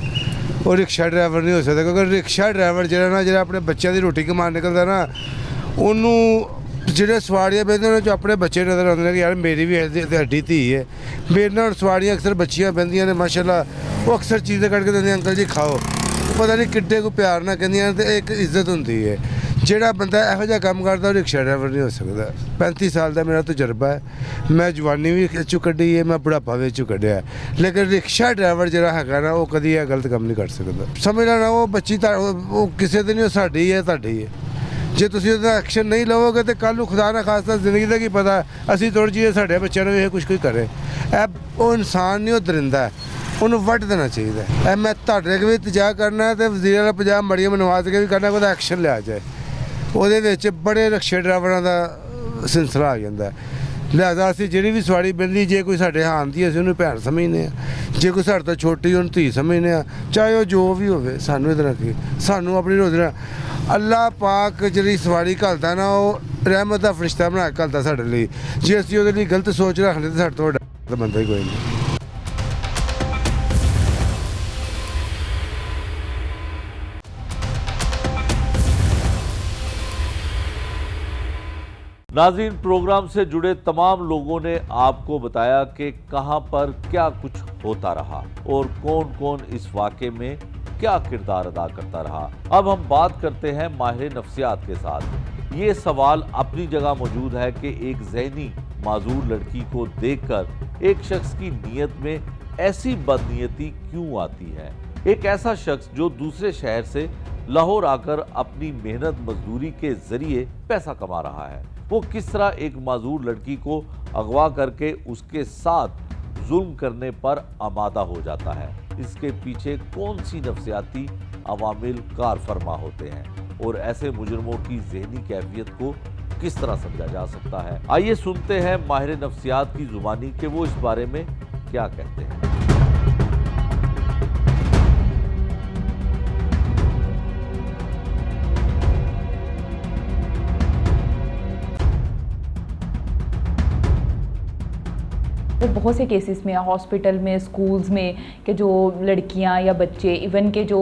S7: ਉਹ ਰਿਕਸ਼ਾ ਡਰਾਈਵਰ ਨਹੀਂ ਹੋ ਸਕਦਾ ਕਿਉਂਕਿ ਰਿਕਸ਼ਾ ਡਰਾਈਵਰ ਜਿਹੜਾ ਆਪਣੇ ਬੱਚਿਆਂ ਦੀ ਰੋਟੀ ਕਮਾਉਣ ਨਿਕਲਦਾ ਨਾ ਉਹਨੂੰ ਜਿਹੜੇ ਸਵਾਰੀਆਂ ਬਹਿੰਦੇ ਉਹਨਾਂ 'ਚ ਆਪਣੇ ਬੱਚੇ ਨਜ਼ਰ ਆਉਂਦੇ ਨੇ ਕਿ ਯਾਰ ਮੇਰੀ ਵੀ ਹੱਡੀ ਧੀ ਹੈ ਮੇਰੇ ਨਾਲ ਸਵਾਰੀਆਂ ਅਕਸਰ ਬੱਚੀਆਂ ਬਹਿੰਦੀਆਂ ਨੇ ਮਾਸ਼ਾਅੱਲਾ ਉਹ ਅਕਸਰ ਚੀਜ਼ਾਂ ਕੱਢ ਕੇ ਦਿੰਦੇ ਅੰਕਲ ਜੀ ਖਾਓ ਪਤਾ ਨਹੀਂ ਕਿੱਡੇ ਕੋ ਪਿਆਰ ਨਾਲ ਕਹਿੰਦੀਆਂ ਤੇ ਇੱਕ ਇੱਜ਼ਤ ਹੁੰਦੀ ਹੈ ਜਿਹੜਾ ਬੰਦਾ ਇਹੋ ਜਿਹਾ ਕੰਮ ਕਰਦਾ ਉਹ ਰਿਕਸ਼ਾ ਡਰਾਈਵਰ ਨਹੀਂ ਹੋ ਸਕਦਾ 35 ਸਾਲ ਦਾ ਮੇਰਾ ਤਜਰਬਾ ਹੈ ਮੈਂ ਜਵਾਨੀ ਵੀ ਵਿੱਚੋਂ ਕੱਢੀ ਹੈ ਮੈਂ ਬੁਢਾਪਾ ਵਿੱਚੋਂ ਕੱਢਿਆ ਲੇਕਿਨ ਰਿਕਸ਼ਾ ਡਰਾਈਵਰ ਜਿਹੜਾ ਹੈਗਾ ਨਾ ਉਹ ਕਦੀ ਇਹ ਗਲਤ ਕੰਮ ਨਹੀਂ ਕਰ ਸਕਦਾ ਸਮਝ ਲੈਣਾ ਉਹ ਬੱਚੀ ਤਾਂ ਉਹ ਕਿਸੇ ਦੀ ਨਹੀਂ ਉਹ ਸਾਡੀ ਹੈ ਤੁਹਾਡੀ ਹੈ ਜੇ ਤੁਸੀਂ ਉਹਦਾ ਐਕਸ਼ਨ ਨਹੀਂ ਲਵੋਗੇ ਤਾਂ ਕੱਲ੍ਹ ਨੂੰ ਖੁਦਾ ਨਾ ਖਾਸਤਾ ਜ਼ਿੰਦਗੀ ਦਾ ਕੀ ਪਤਾ ਅਸੀਂ ਥੋੜ੍ਹੀ ਜਿਹੀ ਸਾਡੇ ਬੱਚਿਆਂ ਨੂੰ ਇਹ ਕੁਛ ਕੋਈ ਕਰੇ ਇਹ ਉਹ ਇਨਸਾਨ ਨਹੀਂ ਉਹ ਦਰਿੰਦਾ ਉਹਨੂੰ ਵੱਢ ਦੇਣਾ ਚਾਹੀਦਾ ਇਹ ਮੈਂ ਤੁਹਾਡੇ ਵੀ ਇਲਤਜਾ ਕਰਨਾ ਤੇ ਵਜ਼ੀਰ ਆਲਾ ਪੰਜਾਬ ਮਰੀਮ ਨਵਾਜ਼ ਕੇ ਵੀ ਕਰਨਾ ਉਹਦਾ ਐਕਸ਼ਨ ਲਿਆ ਜਾਏ ਉਹਦੇ ਵਿੱਚ ਬੜੇ ਰਿਕਸ਼ੇ ਡਰਾਈਵਰਾਂ ਦਾ ਸਿਲਸਿਲਾ ਆ ਜਾਂਦਾ ਲਿਹਾਜ਼ਾ ਅਸੀਂ ਜਿਹੜੀ ਵੀ ਸਵਾਰੀ ਮਿਲਦੀ ਜੇ ਕੋਈ ਸਾਡੇ ਹਾਨ ਦੀ ਅਸੀਂ ਉਹਨੂੰ ਭੈਣ ਸਮਝਦੇ ਹਾਂ ਜੇ ਕੋਈ ਸਾਡੇ ਤੋਂ ਛੋਟੀ ਉਹਨੂੰ ਧੀ ਸਮਝਦੇ ਹਾਂ ਚਾਹੇ ਉਹ ਜੋ ਵੀ ਹੋਵੇ ਸਾਨੂੰ ਇਹਦੇ ਨਾਲ ਕੀ ਸਾਨੂੰ ਆਪਣੀ ਰੋਜ਼ੀ ਨਾਲ ਅੱਲਾਹ ਪਾਕ ਜਿਹੜੀ ਸਵਾਰੀ ਘੱਲਦਾ ਨਾ ਉਹ ਰਹਿਮਤ ਦਾ ਫਰਿਸ਼ਤਾ ਬਣਾ ਕੇ ਘੱਲਦਾ ਸਾਡੇ ਲਈ ਜੇ ਅਸੀਂ ਉਹਦੇ ਲਈ ਗਲਤ ਸੋਚ ਰੱਖਦੇ ਤਾਂ ਸਾਡੇ ਤੋਂ ਵੱਡਾ ਬੰਦਾ ਹੀ ਕੋਈ ਨਹੀਂ
S1: नाज़रीन, प्रोग्राम से जुड़े तमाम लोगों ने आपको बताया कि कहां पर क्या कुछ होता रहा और कौन कौन इस वाक़े में क्या किरदार अदा करता रहा। अब हम बात करते हैं माहिर नफ्सियात के साथ। ये सवाल अपनी जगह मौजूद है कि एक ज़हनी माजूर लड़की को देखकर एक शख्स की नीयत में ऐसी बदनीयती क्यों आती है। एक ऐसा शख्स जो दूसरे शहर से लाहौर आकर अपनी मेहनत मजदूरी के जरिए पैसा कमा रहा है, वो किस तरह एक माजूर लड़की को अगवा करके उसके साथ जुल्म करने पर आमादा हो जाता है। इसके पीछे कौन सी नफ्सियाती अवामिल कार फरमा होते हैं और ऐसे मुजरमों की ज़हनी कैफियत को किस तरह समझा जा सकता है। आइए सुनते हैं माहिर नफ्सियात की जुबानी कि वो इस बारे में क्या कहते हैं।
S8: बहुत से केसेस में हॉस्पिटल में, स्कूल्स में, कि जो लड़कियां या बच्चे, इवन के जो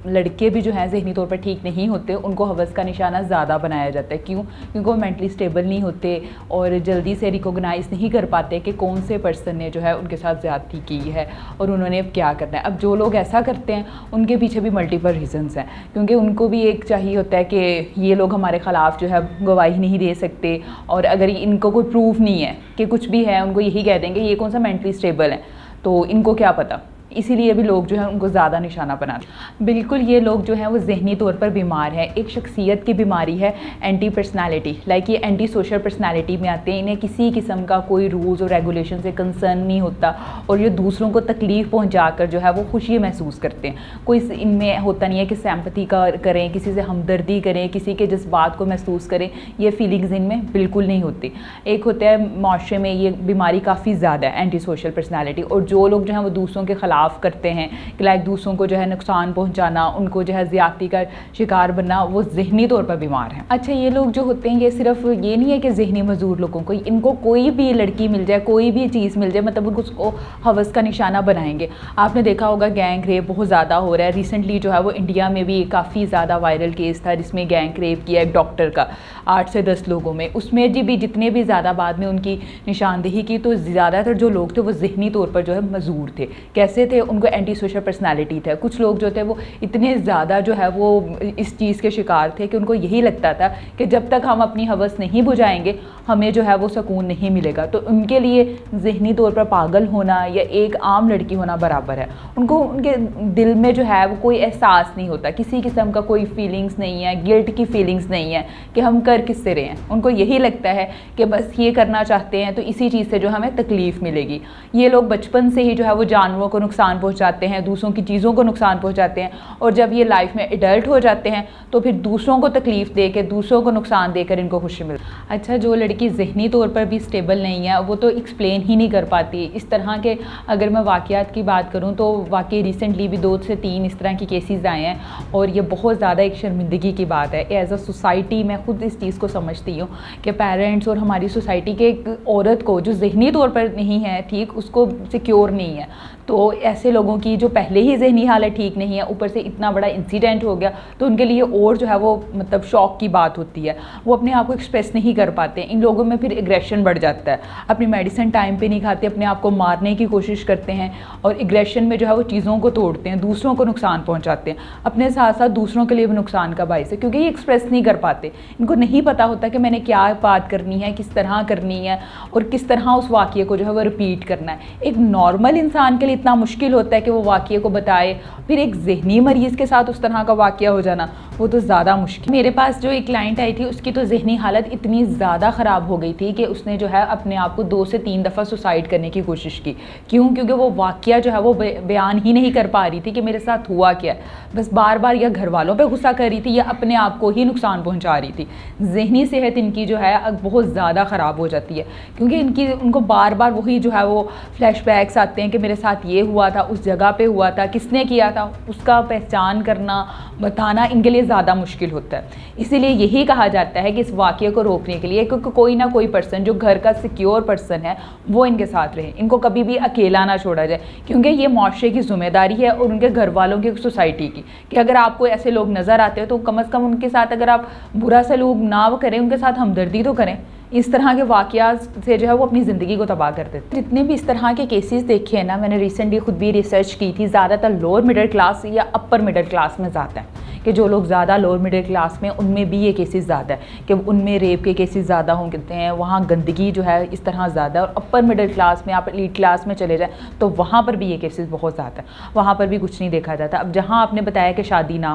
S8: लड़के भी जो हैं ज़हनी तौर पर ठीक नहीं होते, उनको हवस का निशाना ज़्यादा बनाया जाता है। क्यों? क्योंकि वो मेंटली स्टेबल नहीं होते और जल्दी से रिकॉग्नाइज़ नहीं कर पाते कि कौन से पर्सन ने जो है उनके साथ ज़्यादती की है और उन्होंने अब क्या करना है। अब जो लोग ऐसा करते हैं उनके पीछे भी मल्टीपल रीज़न्स हैं, क्योंकि उनको भी एक चाहिए होता है कि ये लोग हमारे ख़िलाफ़ जो है गवाही नहीं दे सकते, और अगर इनको कोई प्रूफ नहीं है कि कुछ भी है, उनको यही कह देंगे ये कौन सा मेंटली स्टेबल है, तो इनको क्या पता। इसीलिए भी लोग जो है उनको ज़्यादा निशाना बनाते हैं। बिल्कुल, ये लोग जो हैं वो ज़हनी तौर पर बीमार हैं। एक शख्सियत की बीमारी है एंटी पर्सनालिटी, लाइक ये एंटी सोशल पर्सनालिटी में आते हैं। इन्हें किसी किस्म का कोई रूल्स और रेगुलेशन से कंसर्न नहीं होता और ये दूसरों को तकलीफ़ पहुंचाकर जो है वो खुशी महसूस करते हैं। कोई इनमें होता नहीं है कि सिंपैथी करें, किसी से हमदर्दी करें, किसी के जज्बात को महसूस करें, ये फीलिंग्स इनमें बिल्कुल नहीं होती। एक होता है माशरे में ये बीमारी काफ़ी ज़्यादा है, एंटी सोशल पर्सनालिटी, और जो लोग जो हैं वो दूसरों के ख़िलाफ़ करते हैं कि लाइक दूसरों को जो है नुकसान पहुंचाना, उनको जो है ज़्यादती का शिकार बनना, वो ज़हनी तौर पर बीमार हैं। अच्छा, ये लोग जो होते हैं ये सिर्फ ये नहीं है कि ज़हनी मजदूर लोगों को, इनको कोई भी लड़की मिल जाए, कोई भी चीज़ मिल जाए, मतलब उनको उसको हवस का निशाना बनाएंगे। आपने देखा होगा गैंग रेप बहुत ज़्यादा हो रहा है। रिसेंटली जो है वो इंडिया में भी काफ़ी ज़्यादा वायरल केस था जिसमें गैंग रेप किया एक डॉक्टर का 8 से 10 लोगों में। उसमें भी जितने भी ज़्यादा बाद में उनकी निशानदेही की, तो ज़्यादातर जो लोग थे वो ज़हनी तौर पर जो है मजदूर थे। कैसे थे? उनको एंटी सोशल पर्सनालिटी थे। कुछ लोग जो थे वो इतने ज़्यादा जो है वो इस चीज़ के शिकार थे कि उनको यही लगता था कि जब तक हम अपनी हवस नहीं बुझाएंगे हमें जो है वो सुकून नहीं मिलेगा। तो उनके लिए ज़हनी तौर पर पागल होना या एक आम लड़की होना बराबर है। उनको उनके दिल में जो है वो कोई एहसास नहीं होता, किसी किस्म का कोई फीलिंग्स नहीं है, गिल्ट की फीलिंग्स नहीं है कि हम कर किससे रहे हैं। उनको यही लगता है कि बस ये करना चाहते हैं तो इसी चीज़ से जो हमें तकलीफ़ मिलेगी। ये लोग बचपन से ही जो है वो जानवरों को नुकसान पहुँचाते हैं, दूसरों की चीज़ों को नुकसान पहुँचाते हैं, और जब ये लाइफ में एडल्ट हो जाते हैं तो फिर दूसरों को तकलीफ़ दे के, दूसरों को नुकसान देकर इनको खुशी मिलती है। अच्छा, जो लड़की ज़हनी तौर पर भी स्टेबल नहीं है वो तो एक्सप्लेन ही नहीं कर पाती। इस तरह के अगर मैं वाक़यात की बात करूँ तो वाकई रिसेंटली भी 2 से 3 इस तरह की केसेस आए हैं, और ये बहुत ज़्यादा एक शर्मिंदगी की बात है। एज अ सोसाइटी मैं खुद इस चीज़ को समझती हूँ कि पेरेंट्स और हमारी सोसाइटी के एक औरत को जो ज़हनी तौर पर नहीं है ठीक, उसको सिक्योर नहीं है, तो ऐसे लोगों की जो पहले ही ज़हनी हालत ठीक नहीं है, ऊपर से इतना बड़ा इंसिडेंट हो गया, तो उनके लिए और जो है वो मतलब शौक की बात होती है। वो अपने आप को एक्सप्रेस नहीं कर पाते। इन लोगों में फिर एग्रेशन बढ़ जाता है। अपनी मेडिसिन टाइम पे नहीं खाते, अपने आप को मारने की कोशिश करते हैं, और एग्रेशन में जो है वो चीज़ों को तोड़ते हैं, दूसरों को नुकसान पहुँचाते हैं, अपने साथ साथ दूसरों के लिए भी नुकसान का बाइस है, क्योंकि ये एक्सप्रेस नहीं कर पाते। इनको नहीं पता होता कि मैंने क्या बात करनी है, किस तरह करनी है, और किस तरह उस वाक़ये को जो है वो रिपीट करना है। एक नॉर्मल इंसान के लिए इतना मुश्किल होता है कि वो वाक़ये को बताए, फिर एक ज़हनी मरीज़ के साथ उस तरह का वाक़या हो जाना वो तो ज़्यादा मुश्किल। मेरे पास जो एक क्लाइंट आई थी उसकी तो ज़हनी हालत इतनी ज़्यादा ख़राब हो गई थी कि उसने जो है अपने आप को 2 से 3 दफ़ा सुसाइड करने की कोशिश की। क्यों? क्योंकि वो वाक़या जो है वो बयान ही नहीं कर पा रही थी कि मेरे साथ हुआ क्या है। बस बार बार या घर वालों पे गुस्सा कर रही थी या अपने आप को ही नुकसान पहुंचा रही थी। ज़हनी सेहत इनकी जो है बहुत ज़्यादा ख़राब हो जाती है, क्योंकि उनको बार बार वही जो है वो फ्लैशबैक्स आते हैं कि मेरे साथ ये हुआ था, उस जगह पे हुआ था, किसने किया था, उसका पहचान करना, बताना इनके लिए ज़्यादा मुश्किल होता है। इसीलिए यही कहा जाता है कि इस वाक़ये को रोकने के लिए क्योंकि कोई ना कोई पर्सन जो घर का सिक्योर पर्सन है वो इनके साथ रहे, इनको कभी भी अकेला ना छोड़ा जाए, क्योंकि ये माशरे की ज़िम्मेदारी है और उनके घर वालों की, सोसाइटी की, कि अगर आपको ऐसे लोग नज़र आते हो तो कम से कम उनके साथ अगर आप बुरा सलूक ना करें, उनके साथ हमदर्दी तो करें। इस तरह के वाक़यात से जो है वो अपनी ज़िंदगी को तबाह कर देते हैं। जितने भी इस तरह के केसेस देखे हैं ना, मैंने रिसेंटली खुद भी रिसर्च की थी, ज़्यादातर लोअर मिडिल क्लास या अपर मिडिल क्लास में ज़्यादा है, कि जो लोग ज़्यादा लोअर मिडिल क्लास में, उनमें भी ये केसेस ज़्यादा है कि उनमें रेप के केसेस ज़्यादा होते हैं, वहाँ गंदगी जो है इस तरह ज़्यादा है। और अपर मिडिल क्लास में, आप एलीट क्लास में चले जाएँ तो वहाँ पर भी ये केसेस बहुत ज़्यादा है, वहाँ पर भी कुछ नहीं देखा जाता। अब जहाँ आपने बताया कि शादी ना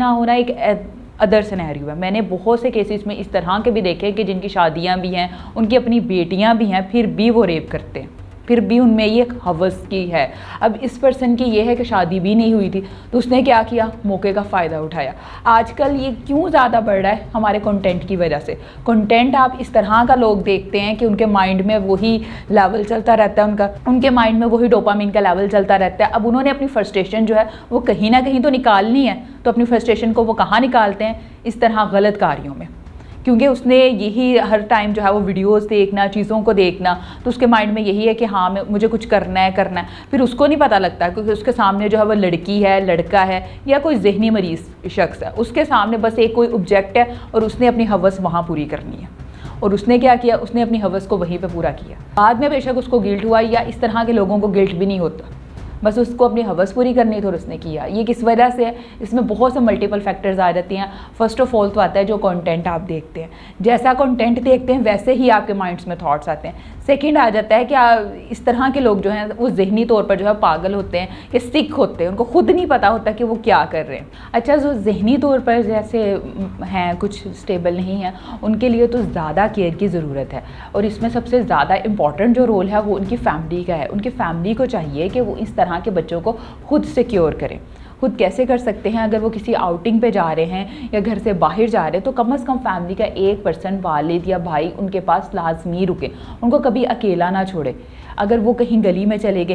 S8: होना एक अदर सिनेरियो है। मैंने बहुत से केसेस में इस तरह के भी देखे कि जिनकी शादियां भी हैं, उनकी अपनी बेटियां भी हैं, फिर भी वो रेप करते हैं, फिर भी उनमें ये एक हवस की है। अब इस पर्सन की ये है कि शादी भी नहीं हुई थी, तो उसने क्या किया, मौके का फ़ायदा उठाया। आजकल ये क्यों ज़्यादा बढ़ रहा है? हमारे कंटेंट की वजह से। कंटेंट आप इस तरह का लोग देखते हैं कि उनके माइंड में वही लेवल चलता रहता है, उनके माइंड में वही डोपामिन का लेवल चलता रहता है। अब उन्होंने अपनी फ्रस्ट्रेशन जो है वो कहीं ना कहीं तो निकालनी है, तो अपनी फ्रस्ट्रेशन को वो कहाँ निकालते हैं? इस तरह गलत कार्यों में, क्योंकि उसने यही हर टाइम जो है वो वीडियोस देखना, चीज़ों को देखना, तो उसके माइंड में यही है कि हाँ मुझे कुछ करना है। फिर उसको नहीं पता लगता, क्योंकि उसके सामने जो है वो लड़की है, लड़का है, या कोई जहनी मरीज शख्स है, उसके सामने बस एक कोई ऑब्जेक्ट है और उसने अपनी हवस वहाँ पूरी करनी है। और उसने क्या किया, उसने अपनी हवस को वहीं पे पूरा किया। बाद में बेशक उसको गिल्ट हुआ, या इस तरह के लोगों को गिल्ट भी नहीं होता, बस उसको अपनी हवस पूरी करनी थी और उसने किया। ये किस वजह से है? इसमें बहुत से मल्टीपल फैक्टर्स आ जाती हैं। फर्स्ट ऑफ ऑल तो आता है जो कंटेंट आप देखते हैं, जैसा कंटेंट देखते हैं वैसे ही आपके माइंड्स में थॉट्स आते हैं। सेकंड आ जाता है कि इस तरह के लोग जो हैं वो ज़हनी तौर पर जो है पागल होते हैं, कि सिक होते हैं, उनको खुद नहीं पता होता कि वो क्या कर रहे हैं। अच्छा, जो ज़हनी तौर पर जैसे हैं, कुछ स्टेबल नहीं है, उनके लिए तो ज़्यादा केयर की ज़रूरत है। और इसमें सबसे ज़्यादा इम्पॉर्टेंट जो रोल है वो उनकी फैमिली का है। उनकी फैमिली को चाहिए कि वो इस तरह के बच्चों को खुद सिक्योर करें। खुद कैसे कर सकते हैं? अगर वो किसी आउटिंग पे जा रहे हैं या घर से बाहर जा रहे हैं, तो कम से कम फैमिली का एक पर्सन, वालिद या भाई, उनके पास लाजमी रुके, उनको कभी अकेला ना छोड़े। अगर वो कहीं गली में चले गए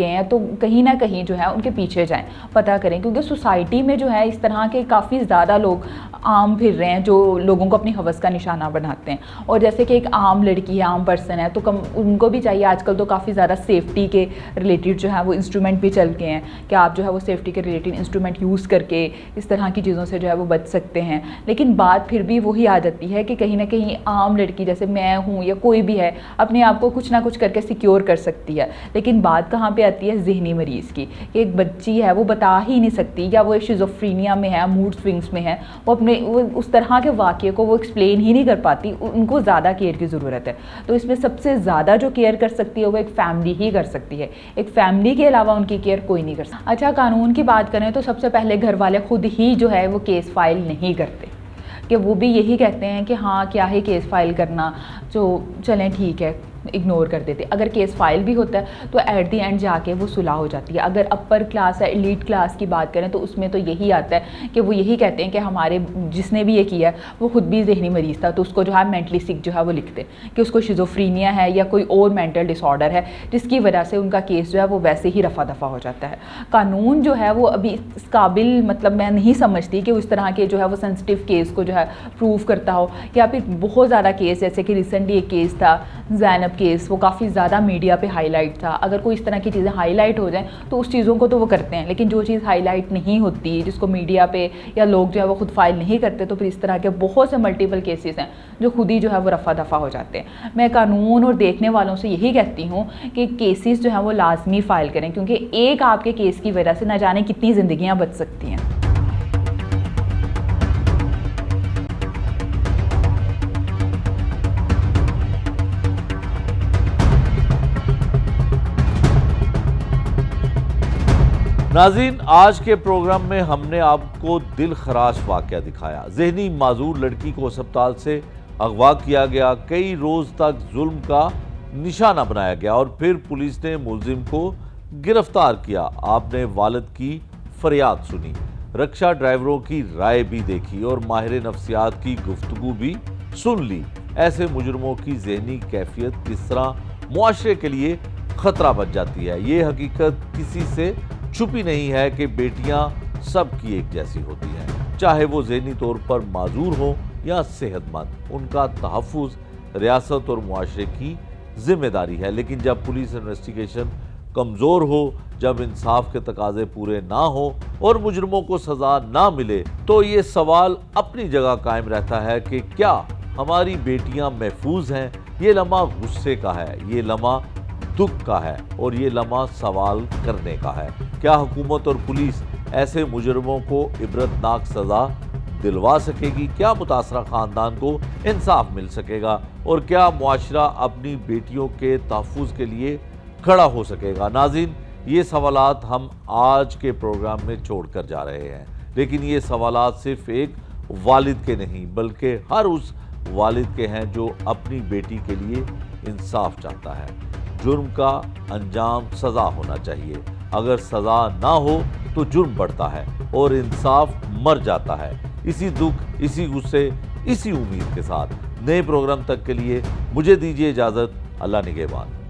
S8: हैं तो कहीं ना कहीं जो है उनके पीछे जाएं, पता करें, क्योंकि सोसाइटी में जो है इस तरह के काफ़ी ज़्यादा लोग आम फिर रहे हैं जो लोगों को अपनी हवस का निशाना बनाते हैं। और जैसे कि एक आम लड़की है, आम पर्सन है, तो उनको भी चाहिए, आजकल तो काफ़ी ज़्यादा सेफ्टी के रिलेटेड जो है वो इंस्ट्रूमेंट भी चल के हैं कि आप जो है वो सेफ्टी के रिलेटेड इंस्ट्रूमेंट यूज़ करके इस तरह की चीज़ों से जो है वो बच सकते हैं। लेकिन बात फिर भी वही आ जाती है कि कहीं ना कहीं आम लड़की जैसे मैं हूँ या कोई भी है, अपने आप को कुछ ना कुछ करके सिक्योर कर सकती है। लेकिन बात कहाँ पे आती है? जहनी मरीज़ की। एक बच्ची है, वो बता ही नहीं सकती, या वो शिज़ोफ्रीनिया में है, मूड स्विंग्स में है, वो उस तरह के वाक़े को वो एक्सप्लेन ही नहीं कर पाती, उनको ज़्यादा केयर की ज़रूरत है। तो इसमें सबसे ज़्यादा जो केयर कर सकती है वो एक फैमिली ही कर सकती है। एक फैमिली के अलावा उनकी केयर कोई नहीं कर सकता। अच्छा, कानून की बात करें तो सबसे पहले घर वाले खुद ही जो है वो केस फाइल नहीं करते, कि वो भी यही कहते हैं कि हाँ क्या है केस फाइल करना, जो चलें ठीक है, इग्नोर कर देते। अगर केस फाइल भी होता है तो एट दी एंड जाके वो सुलह हो जाती है। अगर अपर क्लास या एलीट क्लास की बात करें तो उसमें तो यही आता है कि वो यही कहते हैं कि हमारे जिसने भी ये किया है वो खुद भी जहनी मरीज़ था, तो उसको जो है मेंटली सिक जो है वो लिखते हैं कि उसको शिज़ोफ्रीनिया है या कोई और मेंटल डिसऑर्डर है, जिसकी वजह से उनका केस जो है वो वैसे ही रफा दफा हो जाता है। कानून जो है वो अभी इस काबिल, मतलब मैं नहीं समझती कि उस तरह के जो है वो सेंसिटिव केस को जो है प्रूव करता हो, या फिर बहुत ज़्यादा केस, जैसे कि रिसेंटली एक केस था ज़ैनब केस, वो काफ़ी ज़्यादा मीडिया पे हाईलाइट था। अगर कोई इस तरह की चीज़ें हाईलाइट हो जाएं तो उस चीज़ों को तो वो करते हैं, लेकिन जो चीज़ हाईलाइट नहीं होती, जिसको मीडिया पे या लोग जो है वो खुद फाइल नहीं करते, तो फिर इस तरह के बहुत से मल्टीपल केसेस हैं जो खुद ही जो है वो रफा दफा हो जाते हैं। मैं कानून और देखने वालों से यही कहती हूँ कि केसेस जो हैं वो लाजमी फ़ाइल करें, क्योंकि एक आपके केस की वजह से न जाने कितनी ज़िंदगियाँ बच सकती हैं।
S1: नाज़रीन, आज के प्रोग्राम में हमने आपको दिल खराश वाक़या दिखाया। ज़हनी माजूर लड़की को अस्पताल से अगवा किया गया, कई रोज़ तक जुल्म का निशाना बनाया गया और फिर पुलिस ने मुलजिम को गिरफ्तार किया। आपने वालिद की फरियाद सुनी, रक्षा ड्राइवरों की राय भी देखी और माहिर नफ्सियात की गुफ्तगू भी सुन ली। ऐसे मुजरमों की ज़हनी कैफियत किस तरह मुआशरे के लिए ख़तरा बन जाती है, ये हकीकत किसी से छुपी नहीं है कि बेटियां सबकी एक जैसी होती हैं, चाहे वो ज़हनी तौर पर माजूर हो या सेहतमंद। उनका तहफ़्फ़ुज़ रियासत और मुआशरे की जिम्मेदारी है। लेकिन जब पुलिस इन्वेस्टिगेशन कमज़ोर हो, जब इंसाफ के तकाजे पूरे ना हो और मुजरमों को सज़ा ना मिले, तो ये सवाल अपनी जगह कायम रहता है कि क्या हमारी बेटियां महफूज हैं, ये लम्हा गुस्से का है, ये लम्हा दुख का है और ये लम्हा सवाल करने का है। क्या हुकूमत और पुलिस ऐसे मुजरमों को इबरतनाक सज़ा दिलवा सकेगी? क्या मुतासरा ख़ानदान को इंसाफ मिल सकेगा? और क्या मुआशरा अपनी बेटियों के तहफ़्फ़ुज़ के लिए खड़ा हो सकेगा? नाज़रीन, ये सवालात हम आज के प्रोग्राम में छोड़ कर जा रहे हैं, लेकिन ये सवालात सिर्फ एक वालिद के नहीं बल्कि हर उस वालिद के हैं जो अपनी बेटी के लिए इंसाफ चाहता है। जुर्म का अंजाम सज़ा होना चाहिए, अगर सज़ा ना हो तो जुर्म बढ़ता है और इंसाफ मर जाता है। इसी दुख, इसी गुस्से, इसी उम्मीद के साथ नए प्रोग्राम तक के लिए मुझे दीजिए इजाज़त। अल्लाह निगहबान।